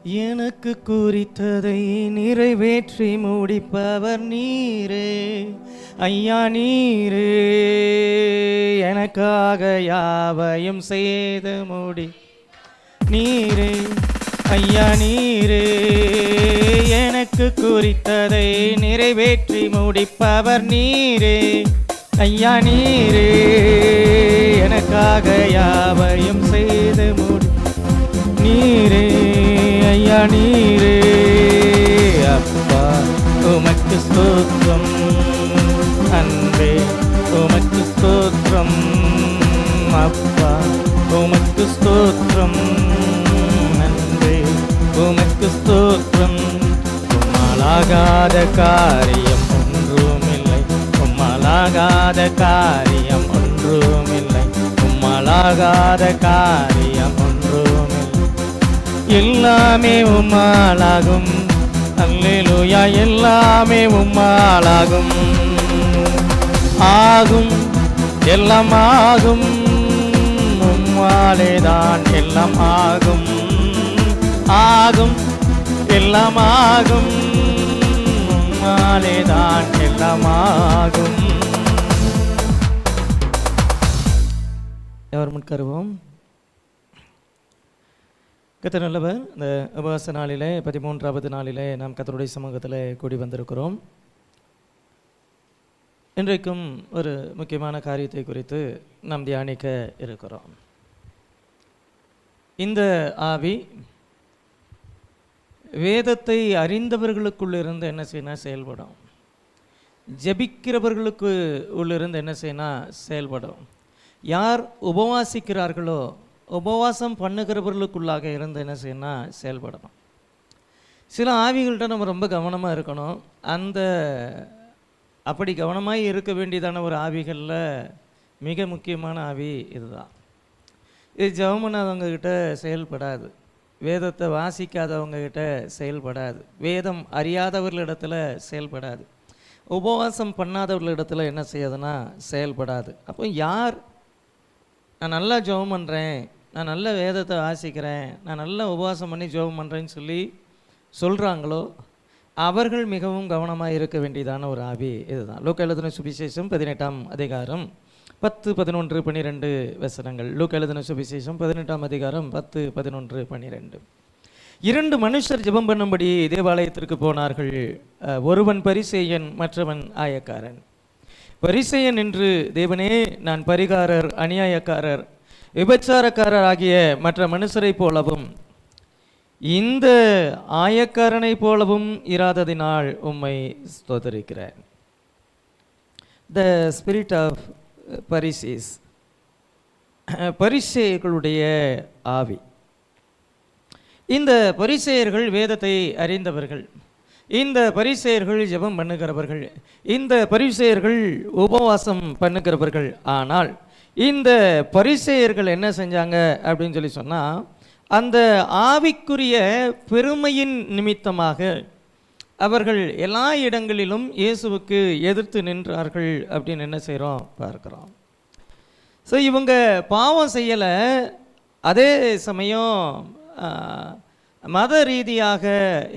எனக்கு குறித்ததை நிறைவேற்றி முடிப்பவர் நீரே ஐயா நீரே, எனக்காக யாவையும் செய்து முடி நீரே ஐயா நீரே, எனக்கு குறித்ததை நிறைவேற்றி முடிப்பவர் நீரே ஐயா நீரே, எனக்காக யாவையும் செய்து முடி நீரே ஐயா நீரே. அப்பா உமக்கு ஸ்தோத்திரம், அன்பே உமக்கு ஸ்தோத்திரம், அப்பா உமக்கு ஸ்தோத்திரம், அன்பே உமக்கு ஸ்தோத்திரம். உம்மாலாகாத காரியம் ஒன்றுமில்லை, உம்மாலாகாத காரியம் ஒன்றுமில்லை, உம்மாலாகாத காரியம் ஒன்றுமில்லை, எல்லாமே உம்மாலாகும். அல்லேலூயா, எல்லாமே உம்மாலாகும். ஆகும், எல்லாம் ஆகும், உம்மாலேதான் எல்லாம் ஆகும். ஆகும், எல்லாம் ஆகும், உம்மாலேதான் எல்லாம் ஆகும். எவர் முன்கருவோம். கர்த்தர் நல்லவர். இந்த உபவாச நாளிலே 13வது நாளிலே நாம் கர்த்தருடைய சமூகத்தில் கூடி வந்திருக்கிறோம். இன்றைக்கும் ஒரு முக்கியமான காரியத்தை குறித்து நாம் தியானிக்க இருக்கிறோம். இந்த ஆவி வேதத்தை அறிந்தவர்களுக்குள்ளிருந்து என்ன செய்யணும் செயல்படும், ஜெபிக்கிறவர்களுக்கு உள்ளிருந்து என்ன செய்யணும் செயல்படும். யார் உபவாசிக்கிறார்களோ, உபவாசம் பண்ணுகிறவர்களுக்குள்ளாக இருந்து என்ன செய்யணும் செயல்படணும். சில ஆவிகள்கிட்ட நம்ம ரொம்ப கவனமாக இருக்கணும். அப்படி கவனமாக இருக்க வேண்டியதான ஒரு ஆவிகளில் மிக முக்கியமான ஆவி இதுதான். இது ஜெபம் பண்ணாதவங்கக்கிட்ட செயல்படாது, வேதத்தை வாசிக்காதவங்கக்கிட்ட செயல்படாது, வேதம் அறியாதவர்களிடத்தில் செயல்படாது, உபவாசம் பண்ணாதவர்களிடத்தில் என்ன செய்யாதுன்னா செயல்படாது. அப்போ யார் நான் நல்லா ஜெபம் பண்ணுறேன், நான் நல்ல வேதத்தை வாசிக்கிறேன், நான் நல்லா உபவாசம் பண்ணி ஜெபம் பண்ணுறேன்னு சொல்கிறாங்களோ அவர்கள் மிகவும் கவனமாக இருக்க வேண்டியதான ஒரு ஆவி இதுதான். லூக்கா எழுதின சுவிசேஷம் 18ஆம் அதிகாரம் 10, 11, 12 வசனங்கள். லூக்கா எழுதின சுவிசேஷம் 18ஆம் அதிகாரம் 10, 11, 12. 2 மனுஷர் ஜெபம் பண்ணும்படி தேவாலயத்திற்கு போனார்கள். ஒருவன் பரிசேயன், மற்றவன் ஆயக்காரன். பரிசேயன் என்று, தேவனே, நான் பரிகாரர், அநியாயக்காரர், விபச்சாரக்காரர் ஆகிய மற்ற மனுஷரை போலவும் இந்த ஆயக்காரனை போலவும் இராததினால் உம்மை ஸ்தோத்தரிக்கிறேன். த ஸ்பிரிட் ஆஃப் பரிசேஸ், பரிசேயர்களுடைய ஆவி. இந்த பரிசேயர்கள் வேதத்தை அறிந்தவர்கள், இந்த பரிசேயர்கள் ஜெபம் பண்ணுகிறவர்கள், இந்த பரிசேயர்கள் உபவாசம் பண்ணுகிறவர்கள். ஆனால் இந்த பரிசேயர்கள் என்ன செஞ்சாங்க அப்படின்னு சொன்னால், அந்த ஆவிக்குரிய பெருமையின் நிமித்தமாக அவர்கள் எல்லா இடங்களிலும் இயேசுவுக்கு எதிர்த்து நின்றார்கள் அப்படின்னு என்ன செய்கிறோம் பார்க்குறோம். ஸோ இவங்க பாவம் செய்யலை, அதே சமயம் மத ரீதியாக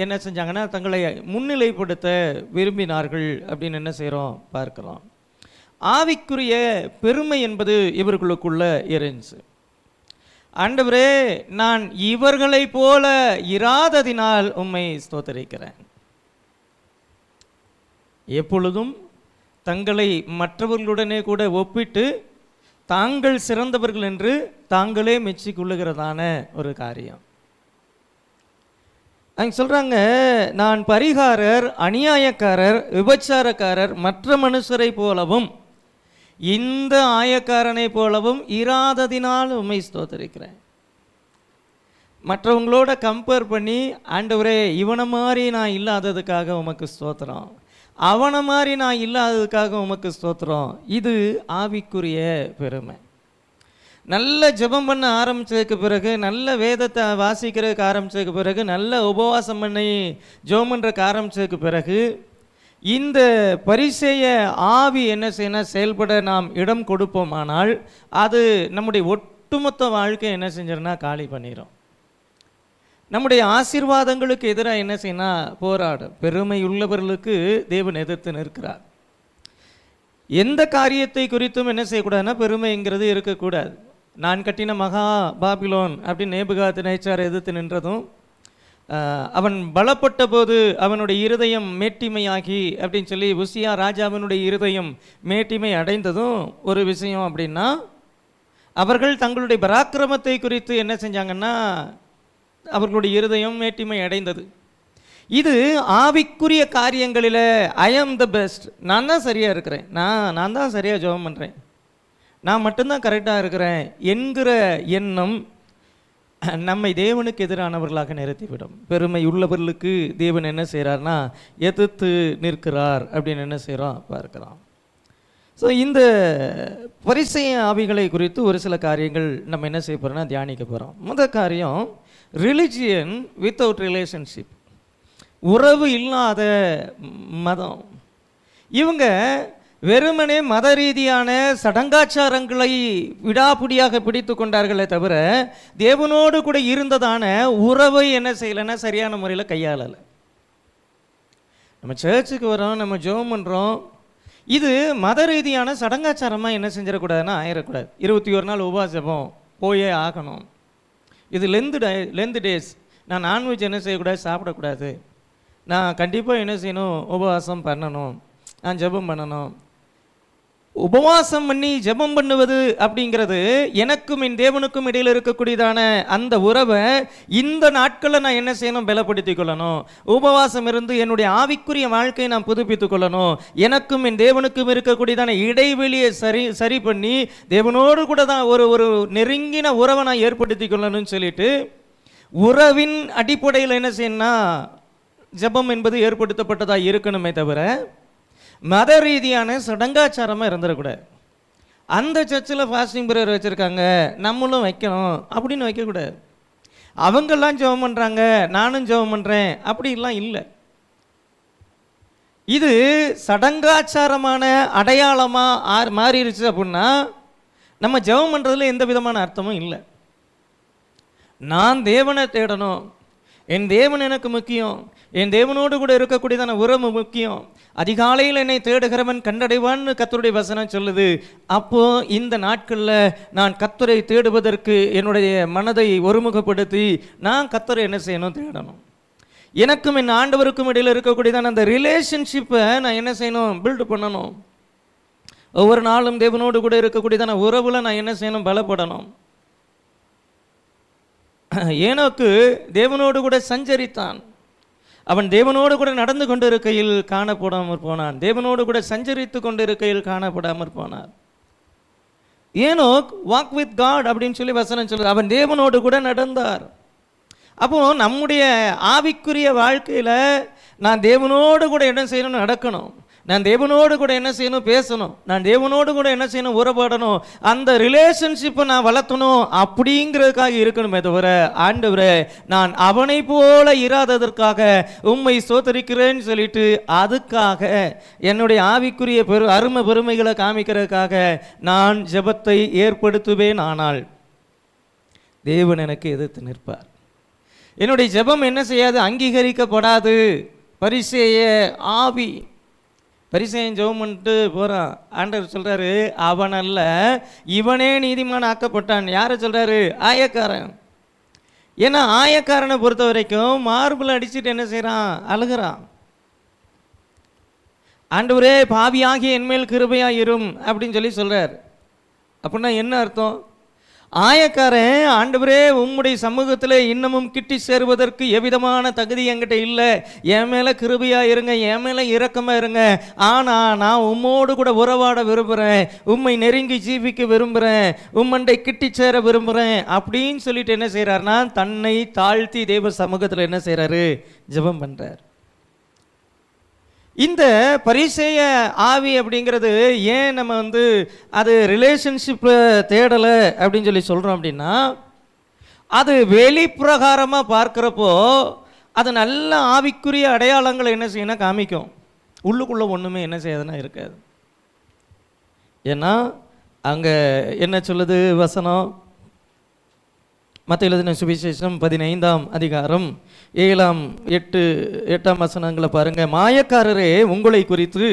என்ன செஞ்சாங்கன்னா தங்களை முன்னிலைப்படுத்த விரும்பினார்கள் அப்படின்னு என்ன செய்கிறோம் பார்க்குறோம். ஆவிக்குரிய பெருமை என்பது இவர்களுக்குள்ள இருந்துச்சு. ஆண்டவரே, நான் இவர்களை போல இராததினால் உம்மை ஸ்தோத்தரிக்கிறேன். எப்பொழுதும் தங்களை மற்றவர்களுடனே கூட ஒப்பிட்டு தாங்கள் சிறந்தவர்கள் என்று தாங்களே மெச்சிக்கொள்ளுகிறதான ஒரு காரியம். அவங்க சொல்கிறாங்க, நான் பரிகாரர், அநியாயக்காரர், விபச்சாரக்காரர், மற்ற மனுஷரை போலவும் இந்த ஆயக்காரனை போலவும் இராததினால் உம்மை ஸ்தோத்தரிக்கிறேன். மற்றவங்களோட கம்பேர் பண்ணி, ஆண்டவரே இவனை மாதிரி நான் இல்லாததுக்காக உமக்கு ஸ்தோத்திரம், அவனை மாதிரி நான் இல்லாததுக்காக உமக்கு ஸ்தோத்திரம். இது ஆவிக்குரிய பெருமை. நல்ல ஜெபம் பண்ண ஆரம்பித்ததுக்கு பிறகு, நல்ல வேதத்தை வாசிக்கிறதுக்கு ஆரம்பித்ததுக்கு பிறகு, நல்ல உபவாசம் பண்ணி ஜெபம் பண்ணுறதுக்கு ஆரம்பித்ததுக்கு பிறகு இந்த பரிசேய ஆவி என்ன செய்யணும் செயல்பட நாம் இடம் கொடுப்போமானால் அது நம்முடைய ஒட்டுமொத்த வாழ்க்கை என்ன செஞ்சிருன்னா காலி பண்ணிடும். நம்முடைய ஆசீர்வாதங்களுக்கு எதிராக என்ன செய்யணும்? போராடும். பெருமை உள்ளவர்களுக்கு தேவன் எதிர்த்து நிற்கிறார். எந்த காரியத்தை குறித்தும் என்ன செய்யக்கூடாதுன்னா பெருமைங்கிறது இருக்கக்கூடாது. நான் கட்டின மகா பாபிலோன் அப்படின்னு நேபுகாத்நேச்சார் எதிர்த்து நின்றதும், அவன் பலப்பட்ட போது அவனுடைய இருதயம் மேட்டிமையாகி அப்படின்னு சொல்லி உசியா ராஜாவினுடைய இருதயம் மேட்டிமை அடைந்ததும் ஒரு விஷயம். அப்படின்னா அவர்கள் தங்களுடைய பராக்கிரமத்தை குறித்து என்ன செஞ்சாங்கன்னா அவர்களுடைய இருதயம் மேட்டிமை அடைந்தது. இது ஆவிக்குரிய காரியங்களில் ஐ ஆம் த பெஸ்ட், நான் தான் சரியாக இருக்கிறேன், நான் தான் சரியாக ஜெபம் பண்ணுறேன், நான் மட்டும்தான் கரெக்டாக இருக்கிறேன் என்கிற எண்ணம் நம்மை தேவனுக்கு எதிரானவர்களாக நிறுத்திவிடும். பெருமை உள்ளவர்களுக்கு தேவன் என்ன செய்கிறார்னா எதிர்த்து நிற்கிறார் அப்படின்னு என்ன செய்கிறோம் பார்க்கிறோம். ஸோ இந்த பரிசேய ஆவிகளை குறித்து ஒரு சில காரியங்கள் நம்ம என்ன செய்ய போகிறோம்னா தியானிக்க போகிறோம். முதல் காரியம், ரிலிஜியன் வித்தவுட் ரிலேஷன்ஷிப், உறவு இல்லாத மதம். இவங்க வெறுமனே மத ரீதியான சடங்காச்சாரங்களை விடாப்பிடியாக பிடித்து கொண்டார்களே தவிர தேவனோடு கூட இருந்ததான உறவை என்ன செய்யலைன்னா சரியான முறையில் கையாளலை. நம்ம சர்ச்சுக்கு வரோம், நம்ம ஜெபம் பண்ணுறோம், இது மத ரீதியான சடங்காச்சாரமாக என்ன செஞ்சிடக்கூடாதுன்னா ஆயிடக்கூடாது. 21 நாள் உபவாச ஜெபம் போயே ஆகணும். இது லெந்து டேஸ், நான் நான்வெஜ் என்ன செய்யக்கூடாது, சாப்பிடக்கூடாது, நான் கண்டிப்பாக என்ன செய்யணும், உபவாசம் பண்ணணும், நான் ஜெபம் பண்ணணும். உபவாசம் பண்ணி ஜெபம் பண்ணுவது அப்படிங்கிறது எனக்கும் என் தேவனுக்கும் இடையில் இருக்கக்கூடியதான அந்த உறவை இந்த நாட்களில் நான் என்ன செய்யணும், பலப்படுத்திக் கொள்ளணும். உபவாசம் இருந்து என்னுடைய ஆவிக்குரிய வாழ்க்கையை நான் புதுப்பித்துக் கொள்ளணும். எனக்கும் என் தேவனுக்கும் இருக்கக்கூடியதான இடைவெளியை சரி பண்ணி தேவனோடு கூட தான் ஒரு நெருங்கின உறவை நான் ஏற்படுத்தி கொள்ளணும்னு சொல்லிட்டு உறவின் அடிப்படையில் என்ன செய்யணும்னா ஜெபம் என்பது ஏற்படுத்தப்பட்டதாக இருக்கணுமே தவிர மத ரீதியான சடங்காச்சாரமாக இருந்துடக்கூடாது. அந்த சர்ச்சில் ஃபாஸ்டிங் பிரேயர் வச்சுருக்காங்க, நம்மளும் வைக்கணும் அப்படின்னு வைக்கக்கூடாது. அவங்கெல்லாம் ஜெபம் பண்ணுறாங்க, நானும் ஜெபம் பண்ணுறேன் அப்படிலாம் இல்லை. இது சடங்காச்சாரமான அடையாளமாக மாறிடுச்சு அப்படின்னா நம்ம ஜெபம் பண்ணுறதுல எந்த விதமான அர்த்தமும் இல்லை. நான் தேவனை தேடணும், என் தேவன் எனக்கு முக்கியம், என் தேவனோடு கூட இருக்கக்கூடியதான உறவு முக்கியம், அதிகாலையில் என்னை தேடுகிறவன் கண்டடைவான்னு கர்த்தருடைய வசனம் சொல்லுது. அப்போ இந்த நாட்களில் நான் கர்த்தரை தேடுவதற்கு என்னுடைய மனதை ஒருமுகப்படுத்தி நான் கர்த்தரை என்ன செய்யணும், தேடணும். எனக்கும் என் ஆண்டவருக்கும் இடையில் இருக்கக்கூடியதான அந்த ரிலேஷன்ஷிப்பை நான் என்ன செய்யணும், பில்டு பண்ணணும். ஒவ்வொரு நாளும் தேவனோடு கூட இருக்கக்கூடியதான உறவுல நான் என்ன செய்யணும், பலப்படணும். ஏனோக்கு தேவனோடு கூட சஞ்சரித்தான், அவன் தேவனோடு கூட நடந்து கொண்டு இருக்கையில் காணப்படாமற் போனான், தேவனோடு கூட சஞ்சரித்து கொண்டு இருக்கையில் காணப்படாமற் போனார். ஏனோக் வாக் வித் காட் அப்படின்னு சொல்லி வசனம் சொல்லுது, அவன் தேவனோடு கூட நடந்தார். அப்போ நம்முடைய ஆவிக்குரிய வாழ்க்கையில் நான் தேவனோடு கூட என்ன செய்யணும், நடக்கணும். நான் தேவனோடு கூட என்ன செய்யணும், பேசணும். நான் தேவனோடு கூட என்ன செய்யணும், உறவாடணும். அந்த ரிலேஷன்ஷிப்பை நான் வளர்த்தணும் அப்படிங்கிறதுக்காக இருக்கணுமே தவிர ஆண்டவரே நான் அவனை போல இராததற்காக உம்மை ஸ்தோத்திரிக்கிறேன்னு சொல்லிட்டு அதுக்காக என்னுடைய ஆவிக்குரிய அருமை பெருமைகளை காமிக்கிறதுக்காக நான் ஜெபத்தை ஏற்படுத்துவேன். ஆனால் தேவன் எனக்கு எதிர்த்து நிற்பார். என்னுடைய ஜெபம் என்ன செய்யாது, அங்கீகரிக்கப்படாது. பரிசேய ஆவி, பரிசேயன் ஜெபம் பண்ணிட்டு போகிறான். ஆண்டவர் சொல்கிறாரு, அவன் அல்ல இவனே நீதிமான் ஆக்கப்பட்டான். யாரை சொல்கிறாரு, ஆயக்காரன். ஏன்னா ஆயக்காரனை பொறுத்த வரைக்கும் மார்பிள் அடிச்சுட்டு என்ன செய்கிறான், அழுகிறான். ஆண்டவரே பாவியாகிய என்மேல் கிருபையாக இரும் அப்படின்னு சொல்லி சொல்கிறார். அப்படின்னா என்ன அர்த்தம், ஆயக்காரன் ஆண்டவரே உம்முடைய சமூகத்தில் இன்னமும் கிட்டி சேருவதற்கு எவ்விதமான தகுதி என்கிட்ட இல்லை, என் மேலே கிருபையாக இருங்க, என் மேலே இரக்கமாக இருங்க, ஆனால் நான் உம்மோடு கூட உறவாட விரும்புகிறேன், உம்மை நெருங்கி ஜீவிக்க விரும்புகிறேன், உம்மண்டை கிட்டி சேர விரும்புகிறேன் அப்படின்னு சொல்லிட்டு என்ன செய்கிறாருன்னா தன்னை தாழ்த்தி தேவ சமூகத்தில் என்ன செய்கிறாரு, ஜெபம் பண்ணுறார். இந்த பரிசேய ஆவி அப்படிங்கிறது ஏன் நம்ம அது ரிலேஷன்ஷிப்பை தேடலை அப்படின்னு சொல்லி சொல்கிறோம் அப்படின்னா, அது வெளிப்பிரகாரமாக பார்க்குறப்போ அது நல்ல ஆவிக்குரிய அடையாளங்களை என்ன செய்யணும், காமிக்கும். உள்ளுக்குள்ளே ஒன்றுமே என்ன செய்யாதுன்னா இருக்காது. ஏன்னா அங்கே என்ன சொல்லுது வசனம், மத்தேயு எழுதின சுவிசேஷம் 15ஆம் அதிகாரம் 7-8 வசனங்களை பாருங்க. மாயக்காரரே, உங்களை குறித்து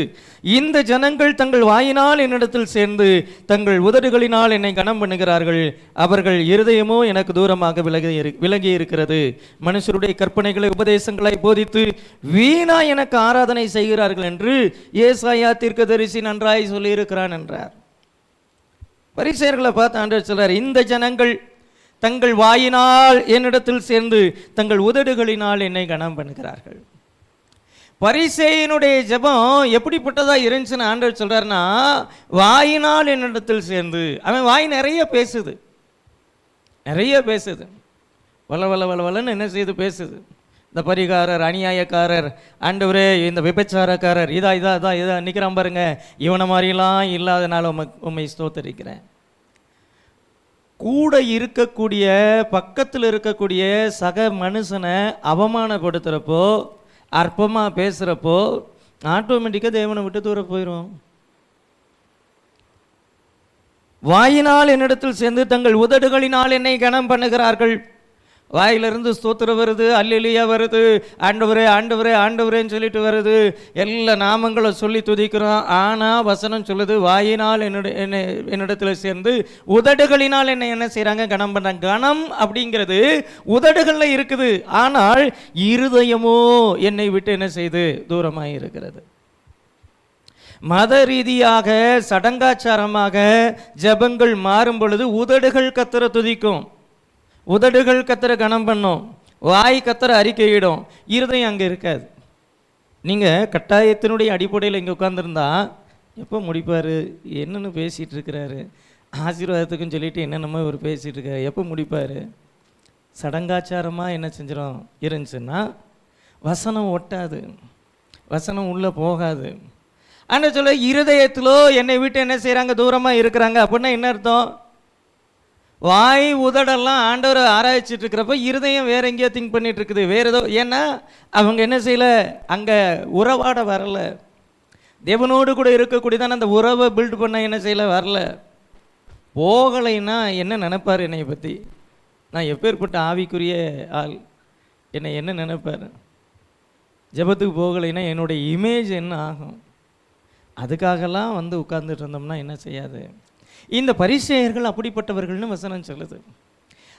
இந்த ஜனங்கள் தங்கள் வாயினால் என்னிடத்தில் சேர்ந்து தங்கள் உதடுகளினால் என்னை கனம் பண்ணுகிறார்கள், அவர்கள் இருதயமோ எனக்கு தூரமாக விலகி இருக்கிறது. மனுஷருடைய கற்பனைகளை உபதேசங்களை போதித்து வீணா எனக்கு ஆராதனை செய்கிறார்கள் என்று ஏசாயா தீர்க்கதரிசி நன்றாய் சொல்லியிருக்கிறான் என்றார். பரிசேயர்களை பார்த்து ஆண்டவர் சொல்றார், இந்த ஜனங்கள் தங்கள் வாயினால் என்னிடத்தில் சேர்ந்து தங்கள் உதடுகளினால் என்னை கனம் பண்ணுகிறார்கள். பரிசேயனுடைய ஜெபம் எப்படிப்பட்டதா இருந்துச்சுன்னு ஆண்டவர் சொல்றாருன்னா, வாயினால் என்னிடத்தில் சேர்ந்து, அவன் வாய் நிறைய பேசுது, வள வள வள வளன்னு என்ன செய்து பேசுது. இந்த பரிகாரர், அநியாயக்காரர், ஆண்டவரே இந்த விபச்சாரக்காரர், இதா நிற்கிறான் பாருங்க, இவனை மாதிரிலாம் இல்லாதனால உம்மை ஸ்தோத்தரிக்கிறேன். கூட இருக்கக்கூடிய பக்கத்தில் இருக்கக்கூடிய சக மனுஷனை அவமானப்படுத்துகிறப்போ, அற்பமாக பேசுகிறப்போ ஆட்டோமேட்டிக்காக தேவனை விட்டு தூர போயிடும். வாயினால் என்னிடத்தில் சேர்ந்து தங்கள் உதடுகளினால் என்னை கனம் பண்ணுகிறார்கள். வாயிலிருந்து ஸ்தோத்திரம் வருது, அல்லேலூயா வருது, ஆண்டவரே ஆண்டவரே ஆண்டவரேன்னு சொல்லிட்டு வருது, எல்லா நாமங்களை சொல்லி துதிக்கிறோம். ஆனால் வசனம் சொல்லுது, வாயினால் என்னிடத்தில் சேர்ந்து உதடுகளினால் என்னை என்ன செய்கிறாங்க, கனம் பண்ணுறாங்க. கனம் அப்படிங்கிறது உதடுகளில் இருக்குது, ஆனால் இருதயமோ என்னை விட்டு என்ன செய்து தூரமாக இருக்கிறது. மத ரீதியாக சடங்காச்சாரமாக ஜெபங்கள் மாறும் பொழுது உதடுகள் கத்தரை துதிக்கும், உதடுகள் கத்தரை கனம் பண்ணும், வாய் கத்தரை அறிக்கையிடும், இருதயம் அங்கே இருக்காது. நீங்கள் கட்டாயத்தினுடைய அடிப்படையில் இங்கே உட்காந்துருந்தா எப்போ முடிப்பார், என்னென்னு பேசிகிட்டு இருக்கிறாரு, ஆசீர்வாதத்துக்குன்னு சொல்லிட்டு என்னென்னமோ இவர் பேசிகிட்டு இருக்காரு, எப்போ முடிப்பார். சடங்காச்சாரமாக என்ன செஞ்சிடும் இருந்துச்சுன்னா வசனம் ஒட்டாது, வசனம் உள்ளே போகாது. ஆனால் சொல்ல இருதயத்திலோ என்னை விட்டு என்ன செய்கிறாங்க, தூரமாக இருக்கிறாங்க. அப்படின்னா என்ன அர்த்தம்? வாய் உதடெல்லாம் ஆண்டவரை ஆராய்ச்சிட்டு இருக்கிறப்ப இருதயம் வேற எங்கேயோ திங்க் பண்ணிட்டு இருக்குது, வேற ஏதோ. ஏன்னா அவங்க என்ன செய்யல, அங்கே உறவாட வரல, தேவனோடு கூட இருக்கக்கூடியதான அந்த உறவை பில்ட் பண்ண என்ன செய்யல, வரல. போகலைன்னா என்ன நினைப்பார் என்னை பற்றி, நான் எப்பேற்பட்ட ஆவிக்குரிய ஆள், என்னை என்ன நினைப்பார். ஜெபத்துக்கு போகலைன்னா என்னுடைய இமேஜ் என்ன ஆகும். அதுக்காகலாம் வந்து உட்கார்ந்துட்டு இருந்தோம்னா என்ன செய்யாது. இந்த பரிசேயர்கள் அப்படிப்பட்டவர்கள்னு வசனம் சொல்லுது.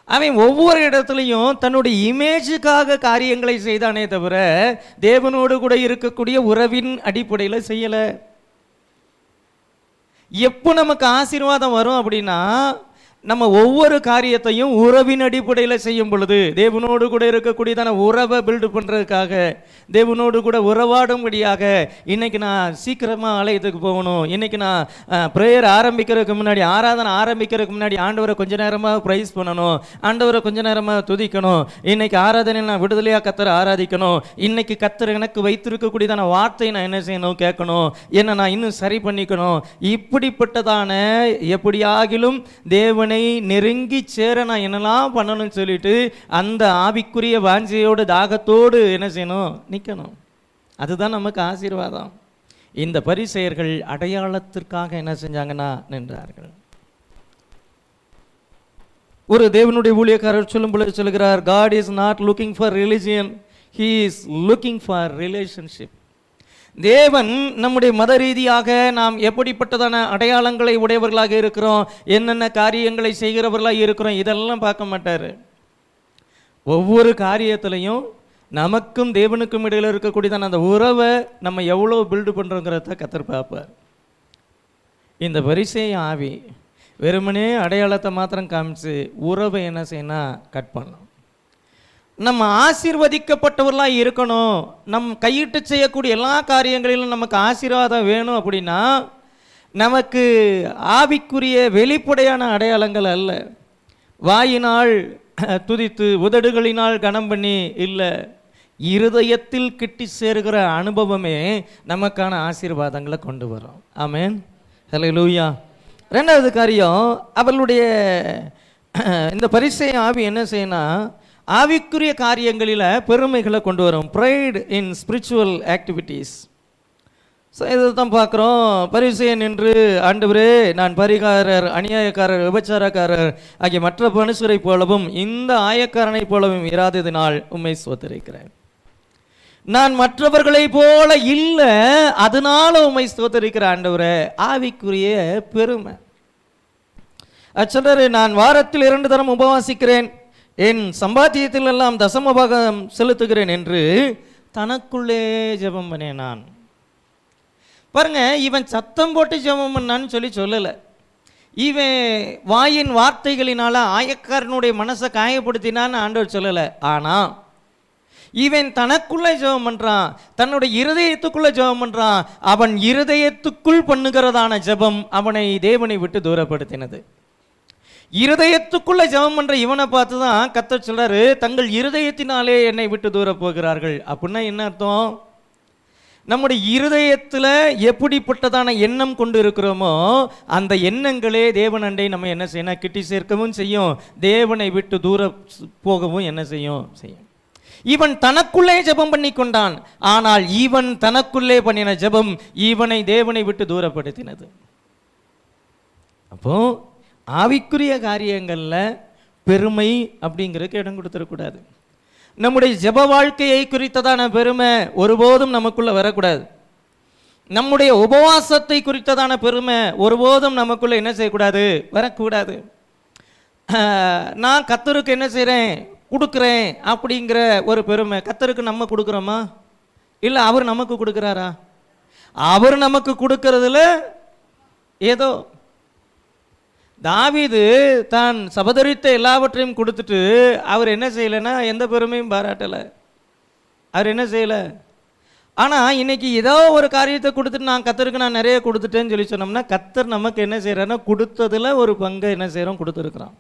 அவன் ஒவ்வொரு இடத்துலையும் தன்னுடைய இமேஜுக்காக காரியங்களை செய்தானே தவிர தேவனோடு கூட இருக்கக்கூடிய உறவின் அடிப்படையில் செய்யலை. எப்போ நமக்கு ஆசீர்வாதம் வரும் அப்படின்னா, நம்ம ஒவ்வொரு காரியத்தையும் உறவின் அடிப்படையில் செய்யும் பொழுது, தேவனோடு கூட இருக்கக்கூடியதான உறவை பில்டு பண்ணுறதுக்காக, தேவனோடு கூட உறவாடும்படியாக, இன்றைக்கி நான் சீக்கிரமாக ஆலயத்துக்கு போகணும், இன்றைக்கி நான் ப்ரேயர் ஆரம்பிக்கிறதுக்கு முன்னாடி, ஆராதனை ஆரம்பிக்கிறதுக்கு முன்னாடி ஆண்டவரை கொஞ்ச நேரமாக ப்ரைஸ் பண்ணணும், ஆண்டவரை கொஞ்ச நேரமாக துதிக்கணும், இன்றைக்கி ஆராதனை நான் விடுதலையாக கத்தரை ஆராதிக்கணும், இன்றைக்கி கத்தர் எனக்கு வைத்திருக்கக்கூடியதான வார்த்தையை நான் என்ன செய்யணும், கேட்கணும், என்ன நான் இன்னும் சரி பண்ணிக்கணும். இப்படிப்பட்டதான எப்படியாகிலும் தேவனை நெருங்கி சேர நான் என்னெல்லாம் பண்ணணும்னு சொல்லிட்டு அந்த ஆவிக்குரிய வாஞ்சையோடு தாகத்தோடு என்ன செய்யணும், நிற்கணும். அதுதான் நமக்கு ஆசீர்வாதம். இந்த பரிசேயர்கள் அடையாளத்திற்காக என்ன செஞ்சாங்கன்னா நின்றார்கள். ஒரு தேவனுடைய ஊழியக்காரர் சொல்லும் பொழுது சொல்கிறார், God is not looking for religion, he is looking for relationship. தேவன் நம்முடைய மத ரீதியாக நாம் எப்படிப்பட்டதான அடையாளங்களை உடையவர்களாக இருக்கிறோம், என்னென்ன காரியங்களை செய்கிறவர்களாக இருக்கிறோம், இதெல்லாம் பார்க்க மாட்டார். ஒவ்வொரு காரியத்திலையும் நமக்கும் தேவனுக்கும் இடையில் இருக்கக்கூடியதான அந்த உறவை நம்ம எவ்வளோ பில்டு பண்ணுறோங்கிறத கத்தர் பார்ப்பார். இந்த பரிசேய ஆவி வெறுமனே அடையாளத்தை மாத்திரம் காமிச்சு உறவை என்ன செய்யணும், கட் பண்ணணும். நம்ம ஆசீர்வதிக்கப்பட்டவர்களாக இருக்கணும், நம் கையிட்டு செய்யக்கூடிய எல்லா காரியங்களிலும் நமக்கு ஆசீர்வாதம் வேணும் அப்படின்னா நமக்கு ஆவிக்குரிய வெளிப்படையான அடையாளங்கள் அல்ல, வாயினால் துதித்து உதடுகளினால் கனம் பண்ணி இல்லை, இருதயத்தில் கிட்டி சேருகிற அனுபவமே நமக்கான ஆசீர்வாதங்களை கொண்டு வரும். ஆமென், ஹல்லேலூயா. ரெண்டாவது காரியம், அவர்களுடைய இந்த பரிசேய ஆவி என்ன செய்யணும், ஆவிக்குரிய காரியங்களில் பெருமைகளை கொண்டு வரும். ப்ரைட் இன் ஸ்பிரிச்சுவல் ஆக்டிவிட்டீஸ். ஸோ இதை தான் பார்க்குறோம். பரிசேயன் நின்று, ஆண்டவரே, நான் பரிகாரர், அநியாயக்காரர், விபச்சாரக்காரர் ஆகிய மற்ற மனுஷரை போலவும் இந்த ஆயக்காரனை போலவும் இராததினால் உம்மை ஸ்தோத்திரிக்கிறேன். நான் மற்றவர்களை போல இல்லை, அதனால உம்மை ஸ்தோத்திரிக்கிற ஆண்டவரே. ஆவிக்குரிய பெருமை. சொல்றாரு, நான் வாரத்தில் 2 தரம் உபவாசிக்கிறேன், என் சம்பாத்தியத்தில் எல்லாம் தசமபாகம் செலுத்துகிறேன் என்று தனக்குள்ளே ஜெபம் பண்ணேன். நான் பாருங்க, இவன் சத்தம் போட்டு ஜெபம் பண்ணான்னு சொல்லலை. இவன் வாயின் வார்த்தைகளினால ஆயக்காரனுடைய மனசை காயப்படுத்தினான்னு ஆண்டவர் சொல்லலை. ஆனால் இவன் தனக்குள்ளே ஜெபம் பண்ணுறான், தன்னுடைய இருதயத்துக்குள்ளே ஜெபம் பண்ணுறான். அவன் இருதயத்துக்குள் பண்ணுகிறதான ஜெபம் அவனை தேவனை விட்டு தூரப்படுத்தினது. இருதயத்துக்குள்ளே ஜெபம் பண்ணுற இவனை பார்த்து தான் கர்த்தர் சொல்றாரு, தங்கள் இருதயத்தினாலே என்னை விட்டு தூர போகிறார்கள். அப்படின்னா என்ன அர்த்தம்? நம்முடைய இருதயத்தில் எப்படிப்பட்டதான எண்ணம் கொண்டு இருக்கிறோமோ அந்த எண்ணங்களே தேவனண்டை நம்ம என்ன செய்யணும், கிட்டி சேர்க்கவும் செய்யும், தேவனை விட்டு தூர போகவும் என்ன செய்யும். இவன் தனக்குள்ளே ஜெபம் பண்ணி கொண்டான். ஆனால் இவன் தனக்குள்ளே பண்ணின ஜெபம் இவனை தேவனை விட்டு தூரப்படுத்தினது. அப்போ ஆவிக்குரிய காரியங்களில் பெருமை அப்படிங்கிறதுக்கு இடம் கொடுத்துடக்கூடாது. நம்முடைய ஜெப வாழ்க்கையை குறித்ததான பெருமை ஒருபோதும் நமக்குள்ள வரக்கூடாது. நம்முடைய உபவாசத்தை குறித்ததான பெருமை ஒருபோதும் நமக்குள்ள என்ன செய்யக்கூடாது, வரக்கூடாது. நான் கர்த்தருக்கு என்ன செய்கிறேன், கொடுக்குறேன் அப்படிங்கிற ஒரு பெருமை. கர்த்தருக்கு நம்ம கொடுக்குறோமா, இல்லை அவர் நமக்கு கொடுக்குறாரா? அவர் நமக்கு கொடுக்கறதுல ஏதோ தாவீது தான் சபதரித்த எல்லாவற்றையும் கொடுத்துட்டு அவர் என்ன செய்யலைன்னா எந்த பெருமையும் பாராட்டலை. அவர் என்ன செய்யலை. ஆனால் இன்னைக்கு ஏதோ ஒரு காரியத்தை கொடுத்துட்டு நான் கர்த்தருக்கு நான் நிறைய கொடுத்துட்டேன்னு சொல்லி சொன்னோம்னா கர்த்தர் நமக்கு என்ன செய்கிறாருன்னா கொடுத்ததில் ஒரு பங்கை என்ன செய்கிறோம், கொடுத்துருக்குறோம்.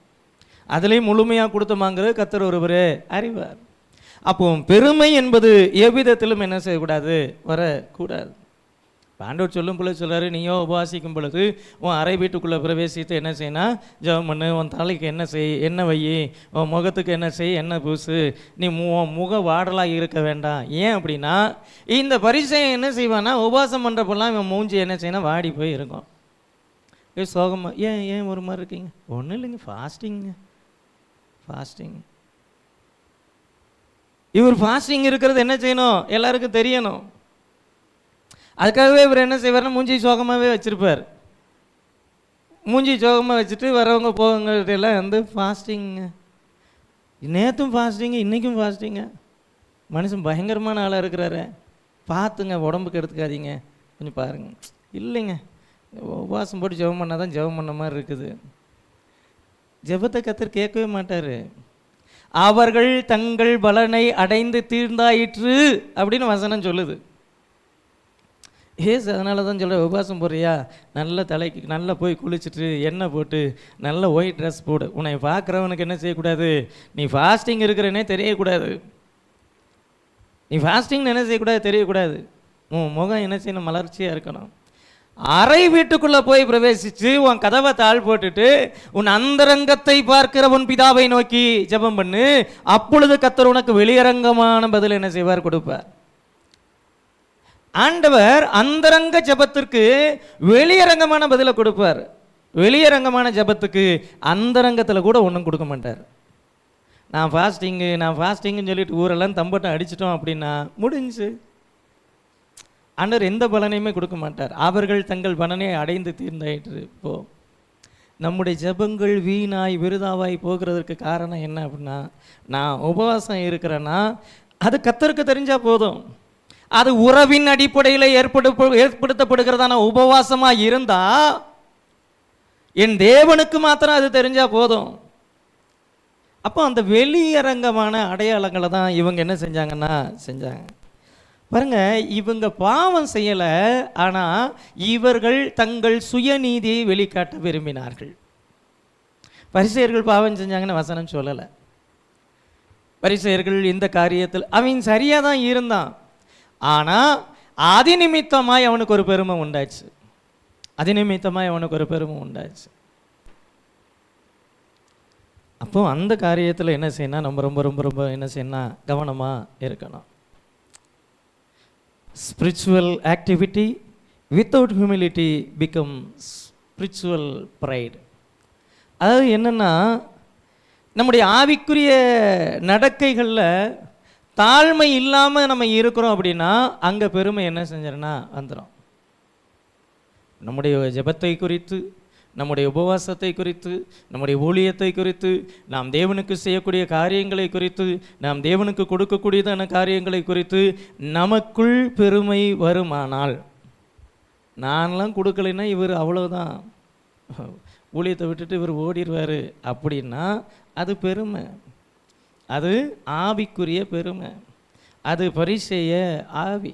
அதுலேயும் முழுமையாக கொடுத்தோமாங்கிறது கர்த்தர் ஒருவரே அறிவார். அப்போ பெருமை என்பது எவ்விதத்திலும் என்ன செய்யக்கூடாது, வரக்கூடாது. ஆண்டவர் சொல்லும் பொழுது சொல்கிறாரு, நீயோ உபவாசிக்கும் பொழுது உன் அறை வீட்டுக்குள்ளே பிரவேசித்து என்ன செய்யணும், ஜெபம் பண்ணு, உன் தலைக்கு என்ன செய், எண்ணெய் வை, உன் முகத்துக்கு என்ன செய், எண்ணெய் பூசு, நீ முக வாடலாக இருக்க வேண்டாம். ஏன் அப்படின்னா இந்த பரிசேயன் என்ன செய்வான்னா உபவாசம் பண்ணுறப்பெல்லாம் இவன் மூஞ்சி என்ன செய்யணும், வாடி போய் இருக்கும். சோகமாக ஏன் ஒரு மாதிரி இருக்கீங்க? ஒன்றும் இல்லைங்க, ஃபாஸ்டிங். இவர் ஃபாஸ்டிங் இருக்கிறது என்ன செய்யணும், எல்லாருக்கும் தெரியணும். அதுக்காகவே இவர் என்ன செய்வார்னா மூஞ்சி சோகமாகவே வச்சுருப்பார். மூஞ்சி சோகமாக வச்சுட்டு வரவங்க போவங்கள்ட்டெல்லாம் வந்து ஃபாஸ்டிங்க, நேற்றும் ஃபாஸ்டிங்கு, இன்றைக்கும் ஃபாஸ்டிங்க. மனுஷன் பயங்கரமான ஆளாக இருக்கிறாரு, பார்த்துங்க, உடம்புக்கு எடுத்துக்காதீங்க, கொஞ்சம் பாருங்க. இல்லைங்க, உபவாசம் போட்டு ஜெபம் பண்ணால் தான் ஜெபம் பண்ண மாதிரி இருக்குது. ஜெபத்தை கர்த்தர் கேட்கவே மாட்டார். அவர்கள் தங்கள் பலனை அடைந்து தீர்ந்தாயிற்று அப்படின்னு வசனம் சொல்லுது. அதனால தான் சொல்கிறேன், உபவாசம் போடுறியா, நல்ல தலைக்கு நல்லா போய் குளிச்சுட்டு எண்ணெய் போட்டு நல்ல ஒயிட் ட்ரெஸ் போடு. உன்னை பார்க்குறவனுக்கு என்ன செய்யக்கூடாது, நீ ஃபாஸ்டிங் இருக்கிறனே தெரியக்கூடாது. நீ ஃபாஸ்டிங் என்ன செய்யக்கூடாது, தெரியக்கூடாது. உன் முகம் என்ன செய்யணும், மலர்ச்சியாக இருக்கணும். அறை வீட்டுக்குள்ளே போய் பிரவேசித்து உன் கதவை தாழ் போட்டுட்டு உன் அந்தரங்கத்தை பார்க்கிற உன் பிதாவை நோக்கி ஜெபம் பண்ணு. அப்பொழுது கர்த்தர் உனக்கு வெளியரங்கமான பதில் என்ன செய்வார், கொடுப்பார். ஆண்டவர் அந்தரங்க ஜெபத்திற்கு வெளியரங்கமான பதிலை கொடுப்பார். வெளியரங்கமான ஜெபத்துக்கு அந்தரங்கத்தில் கூட ஒன்றும் கொடுக்க மாட்டார். நான் ஃபாஸ்டிங்குன்னு சொல்லிட்டு ஊரெல்லாம் தம்பட்டம் அடிச்சிட்டோம் அப்படின்னா முடிஞ்சு. ஆண்டவர் எந்த பலனையுமே கொடுக்க மாட்டார். அவர்கள் தங்கள் பலனை அடைந்து தீர்ந்தாயிற்று. இப்போ நம்முடைய ஜெபங்கள் வீணாய் விருதாவாய் போகிறதுக்கு காரணம் என்ன அப்படின்னா, நான் உபவாசம் இருக்கிறேன்னா அது கர்த்தருக்கு தெரிஞ்சால் போதும். அது உறவின் அடிப்படையில் ஏற்படுத்தப்படுகிறதான உபவாசமாக இருந்தால் என் தேவனுக்கு மாத்திரம் அது தெரிஞ்சால் போதும். அப்போ அந்த வெளியரங்கமான அடையாளங்களை தான் இவங்க என்ன செஞ்சாங்க. பாருங்க, இவங்க பாவம் செய்யலை, ஆனால் இவர்கள் தங்கள் சுயநீதியை வெளிக்காட்ட விரும்பினார்கள். பரிசேயர்கள் பாவம் செஞ்சாங்கன்னு வசனம் சொல்லலை. பரிசேயர்கள் இந்த காரியத்தில் அவன் சரியாக தான் இருந்தான், ஆனால் அதிநிமித்தமாய் அவனுக்கு ஒரு பெருமை உண்டாச்சு. அப்போ அந்த காரியத்தில் என்ன செய்யணும், நம்ம ரொம்ப ரொம்ப ரொம்ப என்ன செய்யணும், கவனமாக இருக்கணும். Spiritual activity without humility become spiritual pride. அதாவது என்னென்னா, நம்முடைய ஆவிக்குரிய நடக்கைகளில் தாழ்மை இல்லாமல் நம்ம இருக்கிறோம் அப்படின்னா அங்கே பெருமை என்ன செஞ்சிடனா வந்துடும். நம்முடைய ஜெபத்தை குறித்து, நம்முடைய உபவாசத்தை குறித்து, நம்முடைய ஊழியத்தை குறித்து, நாம் தேவனுக்கு செய்யக்கூடிய காரியங்களை குறித்து, நாம் தேவனுக்கு கொடுக்கக்கூடியதான காரியங்களை குறித்து நமக்குள் பெருமை வருமானால், நான்லாம் கொடுக்கலைன்னா இவர் அவ்வளோதான், ஊழியத்தை விட்டுட்டு இவர் ஓடிடுவார் அப்படின்னா அது பெருமை. அது ஆவிக்குரிய பெருமை, அது பரிசேய ஆவி.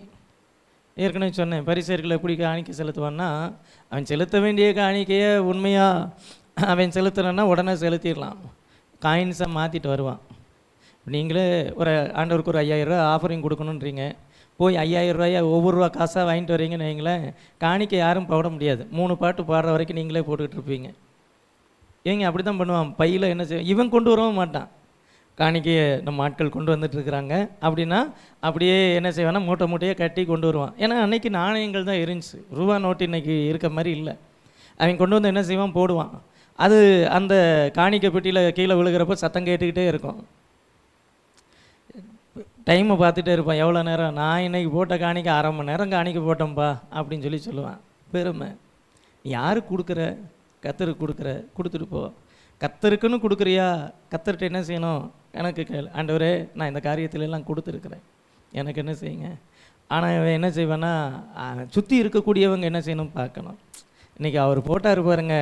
ஏற்கனவே சொன்னேன், பரிசேயர்கள் எப்படி காணிக்கை செலுத்துவான்னா, அவன் செலுத்த வேண்டிய காணிக்கையை உண்மையாக அவன் செலுத்துறான்னா உடனே செலுத்திடலாம், காயின்ஸை மாற்றிட்டு வருவான். நீங்களே ஒரு ஆண்டவருக்கு ஒரு 5000 ரூபா ஆஃபரிங் கொடுக்கணுன்றீங்க, போய் 5000 ரூபாயை ஒவ்வொரு ரூபா காசாக வாங்கிட்டு வரீங்கன்னு வைங்களேன், காணிக்கை யாரும் போட முடியாது, 3 பாட்டு பாடுற வரைக்கும் நீங்களே போட்டுக்கிட்டு இருப்பீங்க. ஏங்க அப்படி தான் பண்ணுவான். பையில் என்ன செய்ய, இவன் கொண்டு வரவும் மாட்டான், காணிக்கையை நம்ம ஆட்கள் கொண்டு வந்துட்டுருக்குறாங்க அப்படின்னா அப்படியே என்ன செய்வான்னா மூட்டை மூட்டையாக கட்டி கொண்டு வருவான். ஏன்னா அன்றைக்கி நாணயங்கள் தான் இருந்துச்சு, ரூபா நோட்டு இன்றைக்கி இருக்க மாதிரி இல்லை. அவன் கொண்டு வந்து என்ன செய்வான், போடுவான். அது அந்த காணிக்கை பெட்டியில் கீழே விழுகிறப்போ சத்தம் கேட்டுக்கிட்டே இருக்கும். டைமை பார்த்துட்டே இருப்பான், எவ்வளோ நேரம், நான் இன்றைக்கி போட்ட காணிக்கை 1/2 மணி நேரம் காணிக்கை போட்டோம்ப்பா அப்படின்னு சொல்லி சொல்லுவான். பெருமை. யாருக்கு கொடுக்குற, கத்தருக்கு கொடுக்குற, கொடுத்துட்டு போ. கத்தருக்குன்னு கொடுக்குறியா, கத்தர்கிட்ட என்ன செய்யணும், எனக்கு கேள், ஆண்டவரே நான் இந்த காரியத்திலெல்லாம் கொடுத்துருக்குறேன், எனக்கு என்ன செய்யுங்க. ஆனால் இவன் என்ன செய்வான்னா, சுற்றி இருக்கக்கூடியவங்க என்ன செய்யணும் பார்க்கணும். இன்றைக்கி அவர் போட்டார் பாருங்க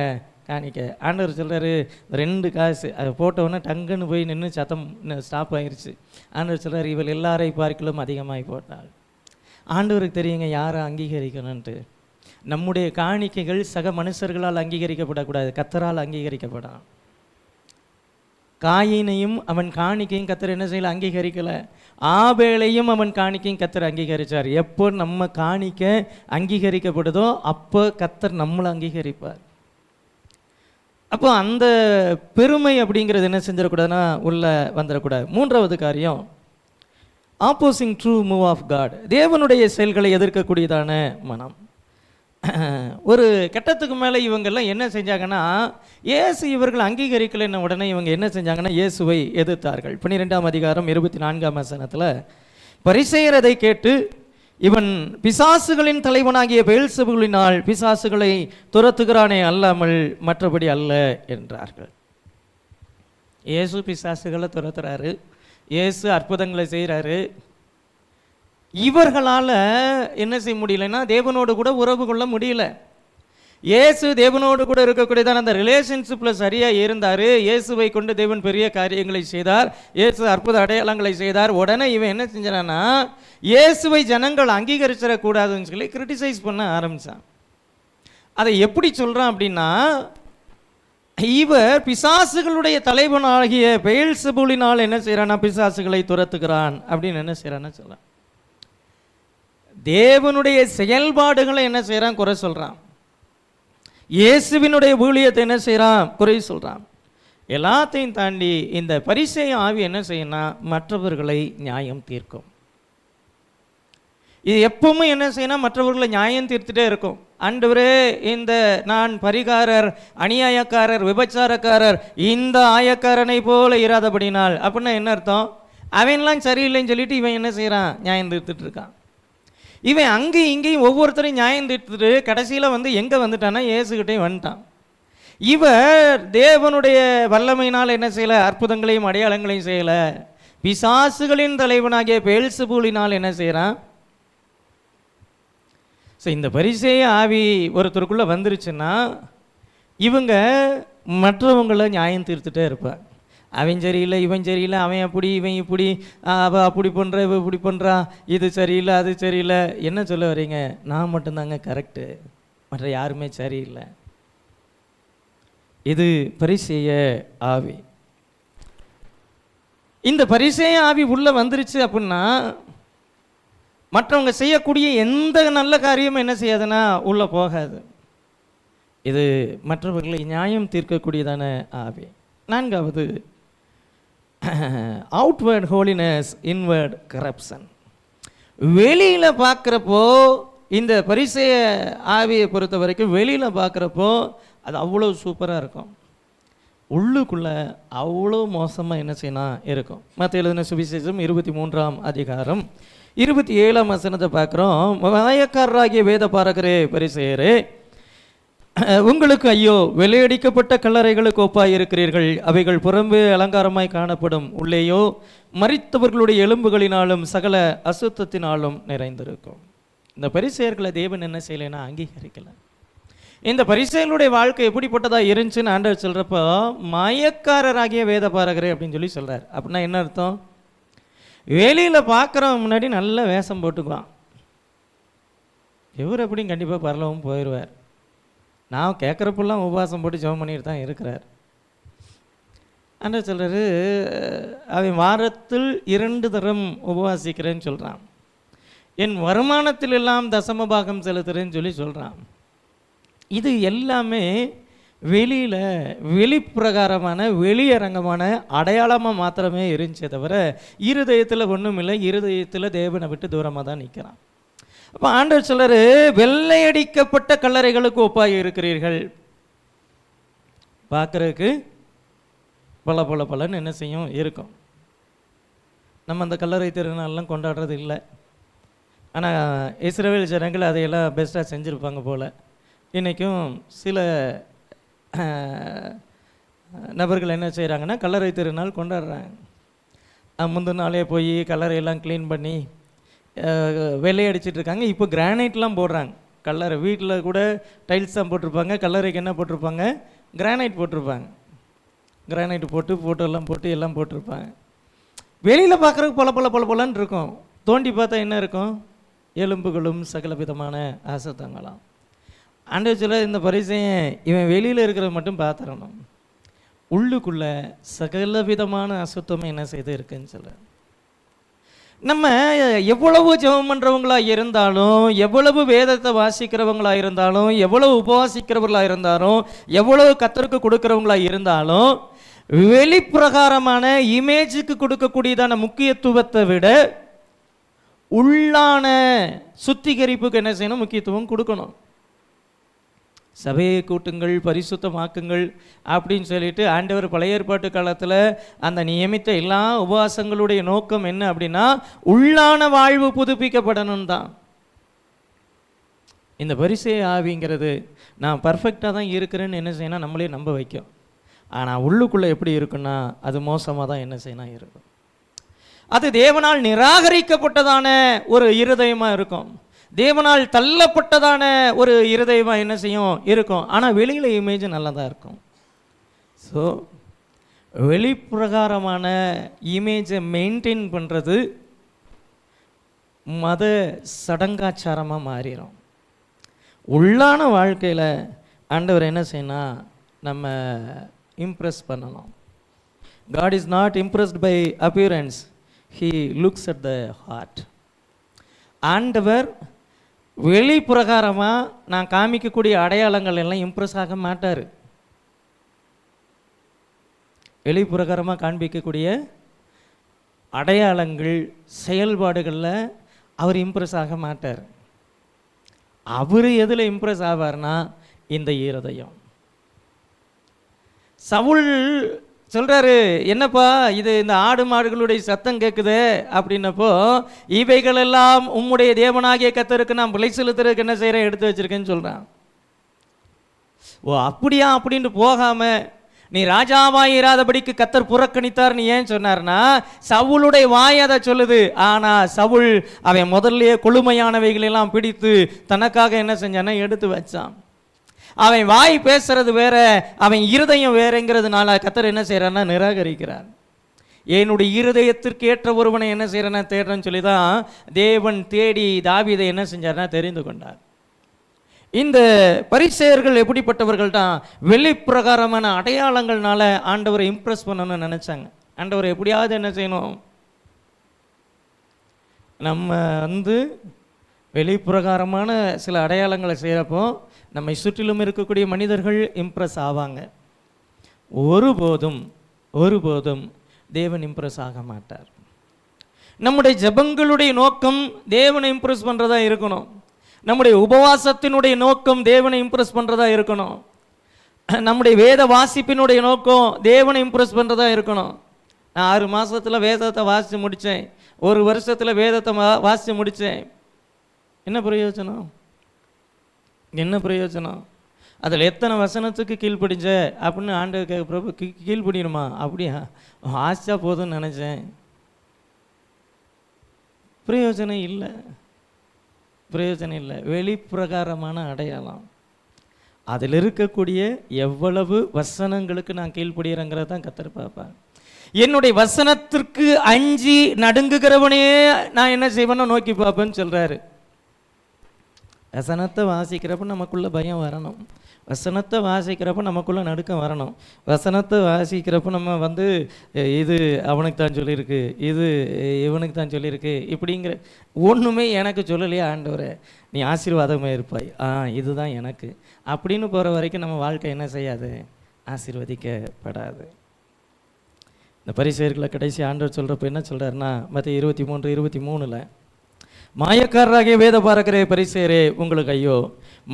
காணிக்க, ஆண்டவர் சொல்கிறாரு 2 காசு, அதை போட்டவுடனே டங்குன்னு போய் நின்று சத்தம் ஸ்டாப் ஆயிடுச்சு. ஆண்டவர் சொல்கிறார், இவள் எல்லாரை பார்க்கலும் அதிகமாகி போட்டாள். ஆண்டவருக்கு தெரியுங்க யாரை அங்கீகரிக்கணுன்ட்டு. நம்முடைய காணிக்கைகள் சக மனுஷர்களால் அங்கீகரிக்கப்படக்கூடாது, கத்தரால் அங்கீகரிக்கப்படும். காயினையும் அவன் காணிக்கையும் கத்தர் என்ன செய்யல, அங்கீகரிக்கலை. ஆபேலையும் அவன் காணிக்கையும் கத்தர் அங்கீகரித்தார். எப்போ நம்ம காணிக்க அங்கீகரிக்கப்படுதோ அப்போ கத்தர் நம்மளை அங்கீகரிப்பார். அப்போ அந்த பெருமை அப்படிங்கிறது என்ன செஞ்சிடக்கூடாதுன்னா உள்ளே வந்துடக்கூடாது. 3வது காரியம், opposing true move of God, தேவனுடைய செயல்களை எதிர்க்கக்கூடியதான மனம். ஒரு கட்டத்துக்கு மேலே இவங்கெல்லாம் என்ன செஞ்சாங்கன்னா, இயேசு இவர்கள் அங்கீகரிக்கலைன்ன உடனே இவங்க என்ன செஞ்சாங்கன்னா இயேசுவை எதிர்த்தார்கள். 12ஆம் அதிகாரம் 24ஆம் வசனத்தில், பரிசேயர் அதை கேட்டு, இவன் பிசாசுகளின் தலைவனாகிய பெயல்செபூலினால் பிசாசுகளை துரத்துகிறானே அல்லாமல் மற்றபடி அல்ல என்றார்கள். இயேசு பிசாசுகளை துரத்துறாரு, இயேசு அற்புதங்களை செய்கிறாரு. இவர்களால் என்ன செய்ய முடியலன்னா தேவனோடு கூட உறவு கொள்ள முடியல. இயேசு தேவனோடு கூட இருக்கக்கூடியதான அந்த ரிலேஷன்ஷிப்பில் சரியாக இருந்தார். இயேசுவை கொண்டு தேவன் பெரிய காரியங்களை செய்தார், இயேசு அற்புத அடையாளங்களை செய்தார். உடனே இவன் என்ன செஞ்சானா, இயேசுவை ஜனங்கள் அங்கீகரிச்சிடக்கூடாதுன்னு சொல்லி கிரிட்டிசைஸ் பண்ண ஆரம்பித்தான். அதை எப்படி சொல்கிறான் அப்படின்னா, இவர் பிசாசுகளுடைய தலைவனாகிய பெயல்செபூலினால் என்ன செய்கிறான்னா பிசாசுகளை துரத்துகிறான் அப்படின்னு என்ன செய்கிறான்னு சொல்கிறான். தேவனுடைய செயல்பாடுகளை என்ன செய்கிறான், குறை சொல்கிறான். இயேசுவினுடைய ஊழியத்தை என்ன செய்கிறான், குறை சொல்கிறான். எல்லாத்தையும் தாண்டி இந்த பரிசேய ஆவி என்ன செய்யணும்னா மற்றவர்களை நியாயம் தீர்க்கும். இது எப்பவுமே என்ன செய்யணும், மற்றவர்களை நியாயம் தீர்த்துட்டே இருக்கும். ஆண்டவரே, இந்த நான் பரிகாரர், அநியாயக்காரர், விபச்சாரக்காரர், இந்த ஆயக்காரனை போல இராதபடினால் அப்படின்னா என்ன அர்த்தம், அவன்லாம் சரியில்லைன்னு சொல்லிட்டு இவன் என்ன செய்கிறான், நியாயம் தீர்த்துட்டு இருக்கான். இவன் அங்கேயும் இங்கேயும் ஒவ்வொருத்தரையும் நியாயம் தீர்த்துட்டு கடைசியில் வந்து எங்கே வந்துட்டான்னா இயேசுகிட்டையும் வந்துட்டான். இவர் தேவனுடைய வல்லமையினால் என்ன செய்யலை, அற்புதங்களையும் அடையாளங்களையும் செய்யலை. பிசாசுகளின் தலைவனாகிய பெயல்செபூலினால் என்ன செய்கிறான். ஸோ இந்த பரிசேய ஆவி ஒருத்தருக்குள்ளே வந்துருச்சுன்னா இவங்க மற்றவங்களை நியாயம் தீர்த்துட்டே இருப்பார். அவன் சரியில்லை, இவன் சரியில்லை, அவன் அப்படி, இவன் இப்படி, அவள் அப்படி பண்ணுற, இவ இப்படி பண்ணுறா, இது சரியில்லை, அது சரியில்லை. என்ன சொல்ல வரீங்க, நான் மட்டும்தாங்க கரெக்டு, மற்ற யாருமே சரியில்லை. இது பரிசேய ஆவி. இந்த பரிசேய ஆவி உள்ளே வந்துருச்சு அப்படின்னா மற்றவங்க செய்யக்கூடிய எந்த நல்ல காரியமும் என்ன செய்யாதுன்னா உள்ளே போகாது. இது மற்றவர்களை நியாயம் தீர்க்கக்கூடியதான ஆவி. 4வது, அவுட்வேர்ட் ஹோலினஸ், இன்வேர்ட் கரப்ஷன். வெளியில் பார்க்குறப்போ இந்த பரிசேய ஆவியை பொறுத்த வரைக்கும் வெளியில் பார்க்குறப்போ அது அவ்வளோ சூப்பராக இருக்கும், உள்ளுக்குள்ளே அவ்வளோ மோசமாக என்ன செய்யணும் இருக்கும். மற்ற எழுதின சுவிசேஷம் 23ஆம் அதிகாரம் 27ஆம் வசனத்தை பார்க்குறோம். மாயக்காரராகிய வேத பாரகரே பரிசேயரே, உங்களுக்கு ஐயோ, வெள்ளையடிக்கப்பட்ட கல்லறைகளுக்கு ஒப்பாய் இருக்கிறீர்கள். அவைகள் புறம்பே அலங்காரமாய் காணப்படும், உள்ளேயோ மரித்தவர்களுடைய எலும்புகளினாலும் சகல அசுத்தத்தினாலும் நிறைந்திருக்கும். இந்த பரிசேயர்களை தேவன் என்ன செய்யலைன்னா அங்கீகரிக்கலை. இந்த பரிசேயர்களுடைய வாழ்க்கை எப்படிப்பட்டதாக இருந்துச்சுன்னு ஆண்டவர் சொல்கிறப்போ மாயக்காரராகிய வேத பாரகரே அப்படின்னு சொல்லி சொல்கிறார். அப்படின்னா என்ன அர்த்தம்? வேலையில் பார்க்குறவன் முன்னாடி நல்ல வேஷம் போட்டுக்குவான். இவர் எப்படியும் கண்டிப்பாக பரலவும் போயிடுவார். நான் கேட்குறப்பெல்லாம் உபவாசம் போட்டு ஜெபம் பண்ணிட்டு தான் இருக்கிறார். ஆண்டவர் சொல்கிறாரு, அவன் வாரத்தில் 2 தரம் உபவாசிக்கிறேன்னு சொல்கிறான். என் வருமானத்தில் எல்லாம் தசம பாகம் செலுத்துறேன்னு சொல்லி சொல்கிறான். இது எல்லாமே வெளியில் வெளிப்பிரகாரமான வெளியரங்கமான அடையாளமாக மாத்திரமே இருந்துச்சே தவிர இருதயத்தில் ஒன்றும் இல்லை. இருதயத்தில் தேவனை விட்டு தூரமாக தான் நிற்கிறான். அப்போ ஆண்டவர் சொல்றாரு, வெள்ளையடிக்கப்பட்ட கல்லறைகளுக்கு ஒப்பாய் இருக்கிறீர்கள். பார்க்குறதுக்கு பல பல பலன்னு என்ன செய்யும் இருக்கும். நம்ம அந்த கல்லறை திருநாள்லாம் கொண்டாடுறது இல்லை. ஆனால் இஸ்ரவேல் ஜனங்கள் அதையெல்லாம் பெஸ்ட்டாக செஞ்சுருப்பாங்க போல். இன்றைக்கும் சில நபர்கள் என்ன செய்கிறாங்கன்னா கல்லறை திருநாள் கொண்டாடுறாங்க. முந்தின நாளே போய் கல்லறையெல்லாம் க்ளீன் பண்ணி வெள்ளையடிச்சிட்டு இருக்காங்க. இப்போ கிரானைட்லாம் போடுறாங்க. கல்லறை வீட்டில் கூட டைல்ஸ் தான் போட்டிருப்பாங்க, கல்லறைக்கு என்ன போட்டிருப்பாங்க? கிரானைட் போட்டிருப்பாங்க. கிரானைட் போட்டு ஃபோட்டோலாம் போட்டு எல்லாம் போட்டிருப்பாங்க. வெளியில் பார்க்குறதுக்கு பல பல பல பலன்னு இருக்கும். தோண்டி பார்த்தா என்ன இருக்கும்? எலும்புகளும் சகல விதமான அசுத்தங்களாம். ஆண்டவர் சொல்ல, இந்த பரிசையன் இவன் வெளியில் இருக்கிறத மட்டும் பார்த்துடணும், உள்ளுக்குள்ளே சகல விதமான அசுத்தம் என்ன செய்து இருக்குன்னு சொல்ல. நம்ம எவ்வளவு ஜெபம் பண்ணுறவங்களாக இருந்தாலும், எவ்வளவு வேதத்தை வாசிக்கிறவங்களாக இருந்தாலும், எவ்வளவு உபவாசிக்கிறவர்களாக இருந்தாலும், எவ்வளவு கர்த்தருக்கு கொடுக்குறவங்களாக இருந்தாலும், வெளிப்பிரகாரமான இமேஜுக்கு கொடுக்கக்கூடியதான முக்கியத்துவத்தை விட உள்ளான சுத்திகரிப்புக்கு என்ன செய்யணும்? முக்கியத்துவம் கொடுக்கணும். சபையை கூட்டுங்கள், பரிசுத்தமாக்குங்கள் அப்படின்னு சொல்லிட்டு ஆண்டவர் பழைய ஏற்பாட்டு காலத்தில் அந்த நியமித்த எல்லா உபவாசங்களுடைய நோக்கம் என்ன அப்படின்னா உள்ளான வாழ்வு புதுப்பிக்கப்படணும் தான். இந்த பரிசேய ஆவிங்கிறது நான் பர்ஃபெக்டாக தான் இருக்கிறேன்னு என்ன செய்யணும்? நம்மளே நம்ப வைக்கும். ஆனால் உள்ளுக்குள்ளே எப்படி இருக்குன்னா அது மோசமாக தான் என்ன செய்யணும் இருக்கும். அது தேவனால் நிராகரிக்கப்பட்டதான ஒரு இருதயமாக இருக்கும். தேவனால் தள்ளப்பட்டதான ஒரு இருதயமாக என்ன செய்யும்? இருக்கும். ஆனால் வெளியில் இமேஜ் நல்லா தான் இருக்கும். ஸோ வெளிப்பிரகாரமான இமேஜை மெயின்டைன் பண்ணுறது மத சடங்காச்சாரமாக மாறிடும். உள்ளான வாழ்க்கையில் ஆண்டவர் என்ன செய்யணும்? நம்ம இம்ப்ரெஸ் பண்ணணும். God is not impressed by appearance, he looks at the heart. ஆண்டவர் வெளிப்பிரகாரமாக நான் காமிக்கக்கூடிய அடையாளங்கள் எல்லாம் இம்ப்ரெஸ் ஆக மாட்டார். வெளிப்பிரகாரமாக காண்பிக்கக்கூடிய அடையாளங்கள் செயல்பாடுகளில் அவர் இம்ப்ரெஸ் ஆக மாட்டார். அவர் எதில் இம்ப்ரெஸ் ஆவார்னா இந்த இருதயம். சவுல் சொல்கிறாரு, என்னப்பா இது இந்த ஆடு மாடுகளுடைய சத்தம் கேட்குது அப்படின்னப்போ, இவைகளெல்லாம் உம்முடைய தேவனாகிய கர்த்தருக்கு நான் விலை செலுத்துறதுக்கு என்ன செய்கிறேன்? எடுத்து வச்சிருக்கேன்னு சொல்கிறான். ஓ அப்படியா அப்படின்ட்டு போகாமல் நீ ராஜாவாய் இராதபடிக்கு கர்த்தர் புறக்கணித்தார் நீ ஏன் சொன்னார்னா சவுளுடைய வாய் அதை சொல்லுது. ஆனால் சவுல் அவன் முதல்லையே கொழுமையானவைகளெல்லாம் பிடித்து தனக்காக என்ன செஞ்சான்னா எடுத்து வச்சான். அவன் வாய் பேசுறது வேற, அவன் இருதயம் வேறங்கிறதுனால கர்த்தர் என்ன செய்யறான்னா நிராகரிக்கிறார். என்னுடைய இருதயத்திற்கு ஏற்ற ஒருவனை என்ன செய்யறேன்னா தேடுறேன்னு சொல்லி தான் தேவன் தேடி தாவீதை என்ன செஞ்சார்னா தெரிந்து கொண்டார். இந்த பரிசேயர்கள் எப்படிப்பட்டவர்கள் தான்? வெளிப்பிரகாரமான அடையாளங்கள்னால ஆண்டவரை இம்ப்ரெஸ் பண்ணணும்னு நினைச்சாங்க. ஆண்டவரை எப்படியாவது என்ன செய்யணும்? நம்ம வெளிப்பிரகாரமான சில அடையாளங்களை செய்கிறப்போ நம்மை சுற்றிலும் இருக்கக்கூடிய மனிதர்கள் இம்ப்ரெஸ் ஆவாங்க. ஒருபோதும் தேவன் இம்ப்ரெஸ் ஆக மாட்டார். நம்முடைய ஜெபங்களுடைய நோக்கம் தேவனை இம்ப்ரெஸ் பண்ணுறதா இருக்கணும். நம்முடைய உபவாசத்தினுடைய நோக்கம் தேவனை இம்ப்ரெஸ் பண்ணுறதா இருக்கணும். நம்முடைய வேத வாசிப்பினுடைய நோக்கம் தேவனை இம்ப்ரெஸ் பண்ணுறதா இருக்கணும். நான் 6 மாதத்தில் வேதத்தை வாசித்து முடித்தேன், 1 வருஷத்தில் வேதத்தை வாசித்து முடித்தேன். என்ன பிரயோஜனம்? என்ன பிரயோஜனம்? அதில் எத்தனை வசனத்துக்கு கீழ்ப்படிஞ்ச அப்படின்னு ஆண்டவர் கேட்க, பிரபு கீழ்ப்படியணுமா? அப்படியா, ஆசா போதும்னு நினச்சேன். பிரயோஜனம் இல்லை, பிரயோஜனம் இல்லை. வெளிப்பிரகாரமான அடையாளம். அதில் இருக்கக்கூடிய எவ்வளவு வசனங்களுக்கு நான் கீழ்ப்படுகிறேங்கிறத தான் கர்த்தர் பார்ப்பார். என்னுடைய வசனத்திற்கு அஞ்சி நடுங்குகிறவனே நான் என்ன செய்வேன்னு நோக்கி பார்ப்பேன்னு சொல்கிறாரு. வசனத்தை வாசிக்கிறப்ப நமக்குள்ள பயம் வரணும், வசனத்தை வாசிக்கிறப்ப நமக்குள்ள நடுக்கம் வரணும், வசனத்தை வாசிக்கிறப்ப நம்ம இது அவனுக்கு தான் சொல்லியிருக்கு, இது இவனுக்கு தான் சொல்லியிருக்கு இப்படிங்கிற ஒன்றுமே எனக்கு சொல்லலையே ஆண்டவரே, நீ ஆசீர்வாதமாக இருப்பாய், இதுதான் எனக்கு அப்படின்னு போகிற வரைக்கும் நம்ம வாழ்க்கை என்ன செய்யாது? ஆசீர்வதிக்கப்படாது. இந்த பரிசேயர்களை கடைசி ஆண்டவர் சொல்கிறப்ப என்ன சொல்கிறாருன்னா, மத்தேயு 23:23 மாயக்காரராகிய வேத பார்க்கிற பரிசேயரே உங்களுக்கு ஐயோ,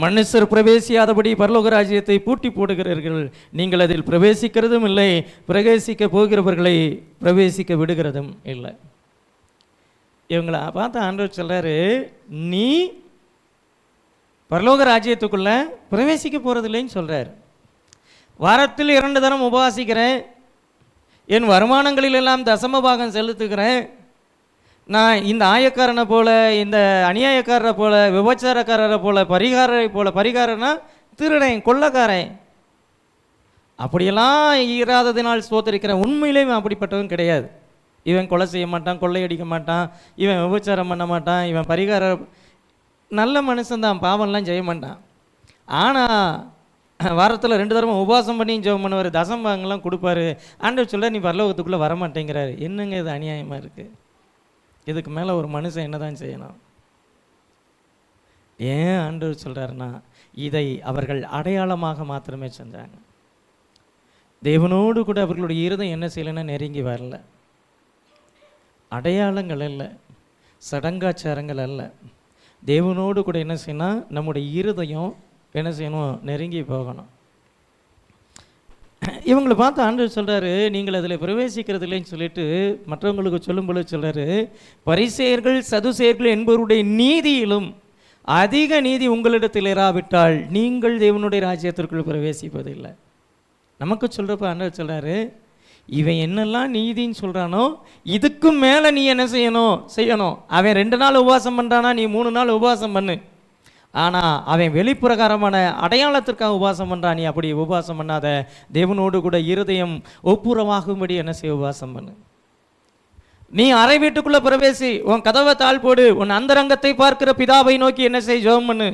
மனுஷர் பிரவேசியாதபடி பரலோக ராஜ்யத்தை பூட்டி போடுகிறீர்கள், நீங்கள் அதில் பிரவேசிக்கிறதும் இல்லை, பிரவேசிக்க போகிறவர்களை பிரவேசிக்க விடுகிறதும் இல்லை. இவங்களை பார்த்து ஆண்டவர் சொல்கிறாரு, நீ பரலோக ராஜ்யத்துக்குள்ள பிரவேசிக்க போகிறது இல்லைன்னு சொல்கிறார். வாரத்தில் 2 தரம் உபவாசிக்கிறேன், என் வருமானங்களிலெல்லாம் தசம பாகம் செலுத்துகிறேன், நான் இந்த ஆயக்காரனை போல, இந்த அநியாயக்காரரை போல, விபச்சாரக்காரரை போல, பரிகாரனா திருடன், கொள்ளக்காரன், அப்படியெல்லாம் இராததினால் ஸ்தோத்திரிக்கிறேன். உண்மையிலேயும் அப்படிப்பட்டவன் கிடையாது. இவன் கொலை செய்ய மாட்டான், கொள்ளையடிக்க மாட்டான், இவன் விபச்சாரம் பண்ண மாட்டான், இவன் நல்ல மனுஷன்தான், பாவம்லாம் செய்ய மாட்டான். ஆனால் வாரத்தில் 2 தடவை உபவாசம் பண்ணி ஜெபம் பண்ணுவார், தசம்பாங்கெல்லாம் கொடுப்பாரு. ஆண்டவர் சொல்ல, நீ பரலோகத்துக்குள்ளே வரமாட்டேங்கிறாரு. என்னங்க இது அநியாயமாக இருக்குது? இதுக்கு மேலே ஒரு மனுஷன் என்ன தான் செய்யணும்? ஏன் ஆண்டவர் சொல்கிறாருன்னா, இதை அவர்கள் அடையாளமாக மாத்திரமே செஞ்சாங்க. தேவனோடு கூட அவர்களுடைய இருதயம் என்ன செய்யலைன்னா நெருங்கி வரல. அடையாளங்கள் அல்ல, சடங்காச்சாரங்கள் அல்ல, தேவனோடு கூட என்ன செய்யணும்? நம்முடைய இருதயம் என்ன செய்யணும்? நெருங்கி போகணும். இவங்களை பார்த்து ஆண்டவர் சொல்கிறாரு, நீங்கள் அதில் பிரவேசிக்கிறது இல்லைன்னு சொல்லிட்டு மற்றவங்களுக்கு சொல்லும்போது சொல்கிறாரு, பரிசேயர்கள் சதுசேயர்கள் என்பவருடைய நீதியிலும் அதிக நீதி உங்களிடத்தில் இராவிட்டால் நீங்கள் தேவனுடைய ராஜ்யத்திற்குள் பிரவேசிப்பதில்லை. நமக்கு சொல்கிறப்ப ஆண்டவர் சொல்கிறாரு, இவன் என்னெல்லாம் நீதின்னு சொல்கிறானோ இதுக்கும் மேலே நீ என்ன செய்யணும். அவன் 2 நாள் உபவாசம் பண்ணுறானா, நீ 3 நாள் உபவாசம் பண்ணு. ஆனால் அவன் வெளிப்பிரகாரமான அடையாளத்திற்காக உபவாசம் பண்ணுறான், நீ அப்படி உபவாசம் பண்ணாத. தேவனோடு கூட இருதயம் ஒப்புரமாகும்படி என்ன செய்ய உபவாசம் பண்ணு. நீ அறை வீட்டுக்குள்ளே பிரவேசி, உன் கதவை தாழ் போடு, உன் அந்தரங்கத்தை பார்க்கிற பிதாவை நோக்கி என்ன செய்? ஜெபம் பண்ணு.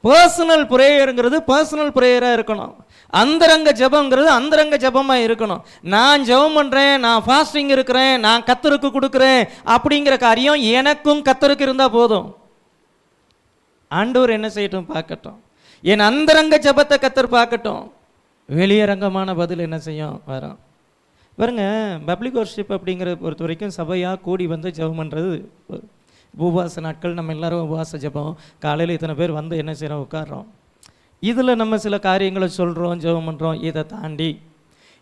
பர்சனல் ப்ரேயருங்கிறது பர்சனல் ப்ரேயராக இருக்கணும். அந்தரங்க ஜெபங்கிறது அந்தரங்க ஜெபமாக இருக்கணும். நான் ஜெபம் பண்ணுறேன், நான் ஃபாஸ்டிங் இருக்கிறேன், நான் கர்த்தருக்கு கொடுக்குறேன் அப்படிங்கிற காரியம் எனக்கும் கர்த்தருக்கு இருந்தால் போதும். ஆண்டவர் என்ன செய்யட்டும் பார்க்கட்டும், என் அந்தரங்க ஜெபத்தை கர்த்தர் பார்க்கட்டும். வெளியரங்கமான பதில் என்ன செய்யும்? வரும். பாருங்க, பப்ளிக் வர்ஷிப் அப்படிங்கிற பொறுத்த வரைக்கும் சபையாக கூடி ஜெபம் பண்ணுறது உபவாச நாட்கள். நம்ம எல்லோரும் உபவாச ஜெபம், காலையில் இத்தனை பேர் என்ன செய்கிறோம்? உட்காடுறோம். இதில் நம்ம சில காரியங்களை சொல்கிறோம், ஜெபம் பண்ணுறோம். இதை தாண்டி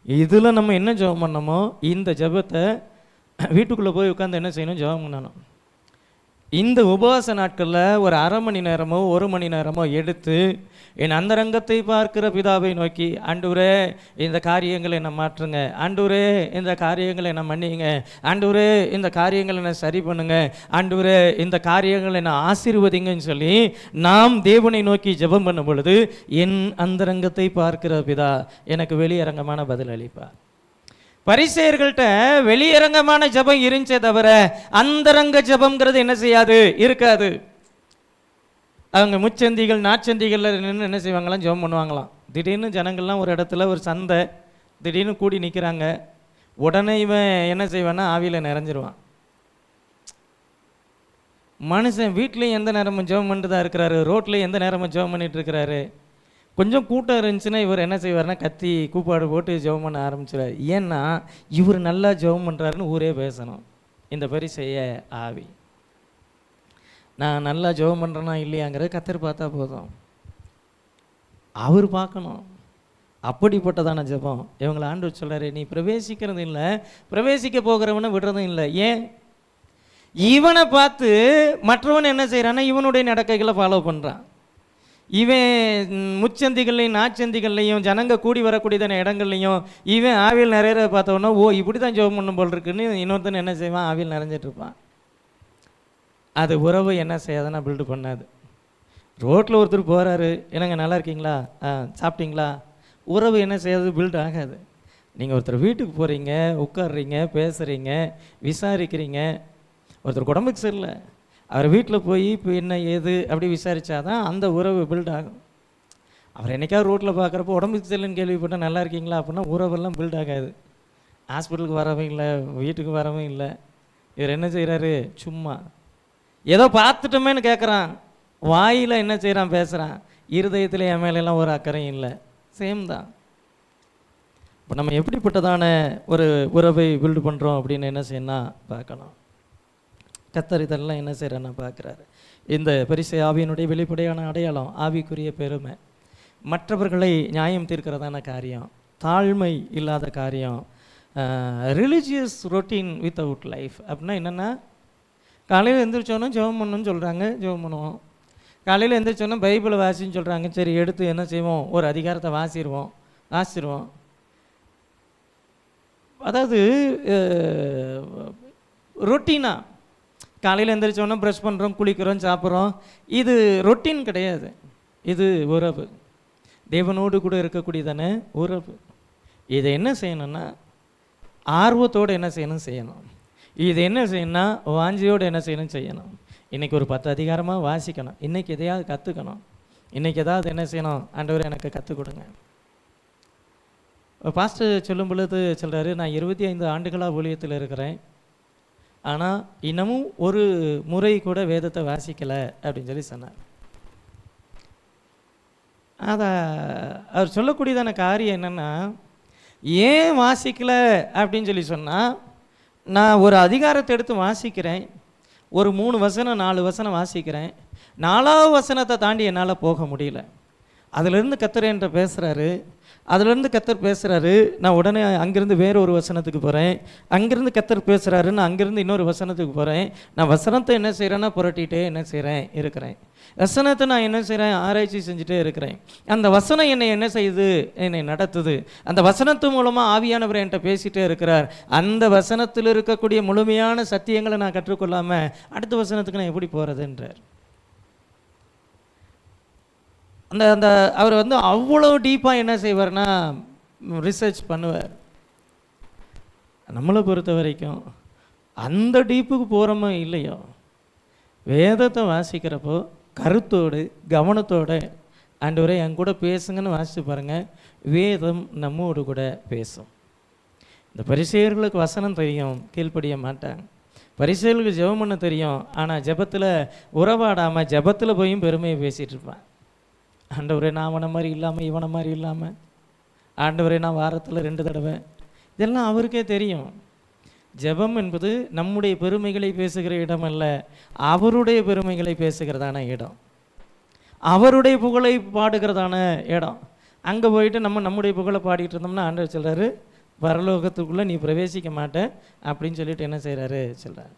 இதில் நம்ம என்ன ஜெபம் பண்ணோமோ இந்த ஜெபத்தை வீட்டுக்குள்ளே போய் உட்காந்து என்ன செய்யணும்? ஜெபம் பண்ணணும். இந்த உபவாச நாட்களில் ஒரு 1/2 மணி நேரமோ 1 மணி நேரமோ எடுத்து என் அந்தரங்கத்தை பார்க்கிற பிதாவை நோக்கி, ஆண்டவரே இந்த காரியங்களை என்ன மாற்றுங்க, ஆண்டவரே இந்த காரியங்களை என்ன மன்னிங்க, ஆண்டவரே இந்த காரியங்களை என்ன சரி பண்ணுங்க, ஆண்டவரே இந்த காரியங்களை என்ன ஆசீர்வதிங்கன்னு சொல்லி நாம் தேவனை நோக்கி ஜெபம் பண்ணும் பொழுது என் அந்தரங்கத்தை பார்க்கிற பிதா எனக்கு வெளியரங்கமான பதில் அளிப்பார். பரிசேயர்கள்ட்ட வெளியரங்கமான ஜெபம் இருந்துச்சே தவிர அந்தரங்க ஜெபம்ங்கிறது என்ன செய்யாது? இருக்காது. அவங்க முச்சந்திகள் நாச்சந்திகளில் நின்று என்ன செய்வாங்களாம்? ஜெபம் பண்ணுவாங்களாம். திடீர்னு ஜனங்கள்லாம் ஒரு இடத்துல ஒரு சந்தை திடீர்னு கூடி நிற்கிறாங்க. உடனே இவன் என்ன செய்வான்னா ஆவியில் நிறைஞ்சிருவான். மனுஷன் வீட்லேயும் எந்த நேரமும் ஜெபம் பண்ணிட்டு தான் இருக்கிறாரு, ரோட்லேயும் எந்த நேரமும் ஜெபம் பண்ணிட்டு இருக்கிறாரு. கொஞ்சம் கூட்டம் இருந்துச்சுன்னா இவர் என்ன செய்வார்னா கத்தி கூப்பாடு போட்டு ஜெபம் பண்ண ஆரம்பிச்சிடாரு. ஏன்னா இவர் நல்லா ஜெபம் பண்ணுறாருன்னு ஊரே பேசணும். இந்த பரிசேய ஆவி நான் நல்லா ஜெபம் பண்ணுறேனா இல்லையாங்கிறது கர்த்தர் பார்த்தா போதும். அவர் பார்க்கணும். அப்படிப்பட்டதான ஜெபம். இவங்களை ஆண்டவர் சொல்கிறாரு, நீ பிரவேசிக்கிறது இல்லை, பிரவேசிக்க போகிறவனை விடுறதும் இல்லை. ஏன்? இவனை பார்த்து மற்றவன் என்ன செய்கிறான்னா இவனுடைய நடக்கைகளை ஃபாலோ பண்ணுறான். இவன் முச்சந்திகள்லையும் நாச்சந்திகள்லையும் ஜனங்க கூடி வரக்கூடியதான இடங்கள்லையும் இவன் ஆவியில் நிறைய பார்த்தவொன்னா, ஓ இப்படி தான் ஜெபம் பண்ணும் போல் இருக்குன்னு இன்னொருத்தன் என்ன செய்வான், ஆவியில் நிறைஞ்சிட்ருப்பான். அது உறவு என்ன செய்யாதுன்னா பில்டு பண்ணாது. ரோட்டில் ஒருத்தர் போகிறாரு, என்னங்க நல்லா இருக்கீங்களா, சாப்பிட்டீங்களா, உறவு என்ன செய்யாது, பில்டு ஆகாது. நீங்கள் ஒருத்தர் வீட்டுக்கு போகிறீங்க, உட்காடுறீங்க, பேசுகிறீங்க, விசாரிக்கிறீங்க. ஒருத்தர் உடம்புக்கு சரியில்லை, அவர் வீட்டில் போய் இப்போ என்ன ஏது அப்படி விசாரித்தாதான் அந்த உறவு பில்ட் ஆகும். அவர் என்றைக்காவது ரோட்டில் பார்க்குறப்போ உடம்புக்கு சரியில்லைன்னு கேள்விப்பட்டால் நல்லா இருக்கீங்களா அப்படின்னா உறவெல்லாம் பில்ட் ஆகாது. ஹாஸ்பிட்டலுக்கு வரவும் இல்லை, வீட்டுக்கு வரவும் இல்லை. இவர் என்ன செய்கிறாரு, சும்மா ஏதோ பார்த்துட்டோமேன்னு கேட்குறான், வாயில் என்ன செய்கிறான், பேசுகிறான், இருதயத்தில் என் மேலெல்லாம் ஒரு அக்கறையும் இல்லை. சேம் தான். இப்போ நம்ம எப்படிப்பட்டதான ஒரு உறவை பில்டு பண்ணுறோம் அப்படின்னு என்ன செய்யணும்னா பார்க்கணும். கர்த்தர் இதெல்லாம் என்ன செய்கிறேன்னா பார்க்குறாரு. இந்த பரிசை ஆவியினுடைய வெளிப்படையான அடையாளம், ஆவிக்குரிய பெருமை, மற்றவர்களை நியாயம் தீர்க்கிறதான காரியம், தாழ்மை இல்லாத காரியம், ரிலீஜியஸ் ரொட்டீன் வித்தவுட் லைஃப். அப்படின்னா என்னென்னா, காலையில் எழுந்திரிச்சோன்னா ஜெபம் பண்ணணும்னு சொல்கிறாங்க, ஜெபம் பண்ணுவோம். காலையில் எழுந்திரிச்சோன்னா பைபிளை வாசின்னு சொல்கிறாங்க, சரி எடுத்து என்ன செய்வோம், ஒரு அதிகாரத்தை வாசிடுவோம். அதாவது ரொட்டீனா காலையில் எழுந்திரிச்சோன்னா ப்ரஷ் பண்ணுறோம், குளிக்கிறோம், சாப்பிட்றோம். இது ரொட்டீன் கிடையாது. இது உறவு, தேவனோடு கூட இருக்கக்கூடியதானே உறவு. இதை என்ன செய்யணும்னா ஆர்வத்தோடு என்ன செய்யணும். இது என்ன செய்யணும்னா வாஞ்சியோடு என்ன செய்யணும். இன்றைக்கி ஒரு 10 அதிகாரமாக வாசிக்கணும், இன்றைக்கி எதையாவது கற்றுக்கணும், இன்றைக்கி எதாவது என்ன செய்யணும், ஆண்டவரே எனக்கு கற்றுக் கொடுங்க. பாஸ்டர் சொல்லும் பொழுது சொல்கிறாரு, நான் 25 ஆண்டுகளாக ஊழியத்தில் இருக்கிறேன், ஆனால் இன்னமும் ஒரு முறை கூட வேதத்தை வாசிக்கலை அப்படின்னு சொல்லி சொன்னார். அதை அவர் சொல்லக்கூடியதான காரியம் என்னென்னா, ஏன் வாசிக்கலை அப்படின்னு சொல்லி சொன்னால், நான் ஒரு அதிகாரத்தை எடுத்து வாசிக்கிறேன், ஒரு 3 வசனம் 4 வசனம் வாசிக்கிறேன், 4ஆவது வசனத்தை தாண்டி என்னால் போக முடியல. அதிலிருந்து கர்த்தர் என்கிட்ட பேசுகிறாரு, அதிலேருந்து கர்த்தர் பேசுகிறாரு, நான் உடனே அங்கேருந்து வேறு ஒரு வசனத்துக்கு போகிறேன், அங்கேருந்து கர்த்தர் பேசுகிறாரு, நான் அங்கேருந்து இன்னொரு வசனத்துக்கு போகிறேன். நான் வசனத்தை என்ன செய்கிறேன்னா புரட்டிகிட்டே என்ன செய்கிறேன் இருக்கிறேன். வசனத்தை நான் என்ன செய்கிறேன், ஆராய்ச்சி செஞ்சுட்டே இருக்கிறேன். அந்த வசனம் என்னை என்ன செய்யுது, என்னை நடத்துது. அந்த வசனத்து மூலமாக ஆவியானவர் என்கிட்ட பேசிகிட்டே இருக்கிறார். அந்த வசனத்தில் இருக்கக்கூடிய முழுமையான சத்தியங்களை நான் கற்றுக்கொள்ளாமல் அடுத்த வசனத்துக்கு நான் எப்படி போகிறதுன்றார். அந்த அவர் அவ்வளோ டீப்பாக என்ன செய்வார்னா ரிசர்ச் பண்ணுவார். நம்மளை பொறுத்த வரைக்கும் அந்த டீப்புக்கு போகிறோமோ இல்லையோ, வேதத்தை வாசிக்கிறப்போ கருத்தோடு கவனத்தோடு ஆண்டவரே என் கூட பேசுங்கன்னு வாசித்து பாருங்கள், வேதம் நம்மோடு கூட பேசும். இந்த பரிசேயர்களுக்கு வசனம் தெரியும், கீழ்ப்படிய மாட்டாங்க. பரிசேயர்களுக்கு ஜெபம் பண்ண தெரியும், ஆனால் ஜெபத்தில் உறவாடாமல் ஜெபத்தில் போயும் பெருமையை பேசிகிட்டு இருப்பான். ஆண்டவரே நான் அவனை மாதிரி இல்லாமல் இவனை மாதிரி இல்லாமல், ஆண்டவரே நான் வாரத்தில் 2 தடவை, இதெல்லாம் அவருக்கே தெரியும். ஜெபம் என்பது நம்முடைய பெருமைகளை பேசுகிற இடம் அல்ல, அவருடைய பெருமைகளை பேசுகிறதான இடம், அவருடைய புகழை பாடுகிறதான இடம். அங்கே போயிட்டு நம்முடைய புகழை பாடிக்கிட்டு இருந்தோம்னா ஆண்டவர் சொல்கிறாரு, பரலோகத்துக்குள்ளே நீ பிரவேசிக்க மாட்ட அப்படின்னு சொல்லிட்டு என்ன செய்கிறாரு சொல்கிறார்.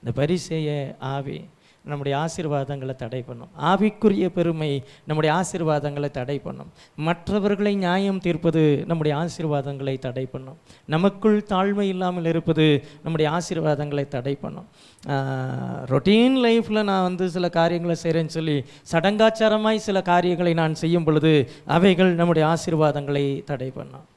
இந்த பரிசேய ஆவி நம்முடைய ஆசீர்வாதங்களை தடை பண்ணும். ஆவிக்குரிய பெருமை நம்முடைய ஆசீர்வாதங்களை தடை பண்ணும். மற்றவர்களை நியாயம் தீர்ப்பது நம்முடைய ஆசீர்வாதங்களை தடை பண்ணும். நமக்குள் தாழ்மை இல்லாமல் இருப்பது நம்முடைய ஆசீர்வாதங்களை தடை பண்ணும். ரொட்டீன் லைஃப்பில் நான் சில காரியங்களை செய்கிறேன்னு சொல்லி சடங்காச்சாரமாய் சில காரியங்களை நான் செய்யும் பொழுது அவைகள் நம்முடைய ஆசீர்வாதங்களை தடை பண்ணும்.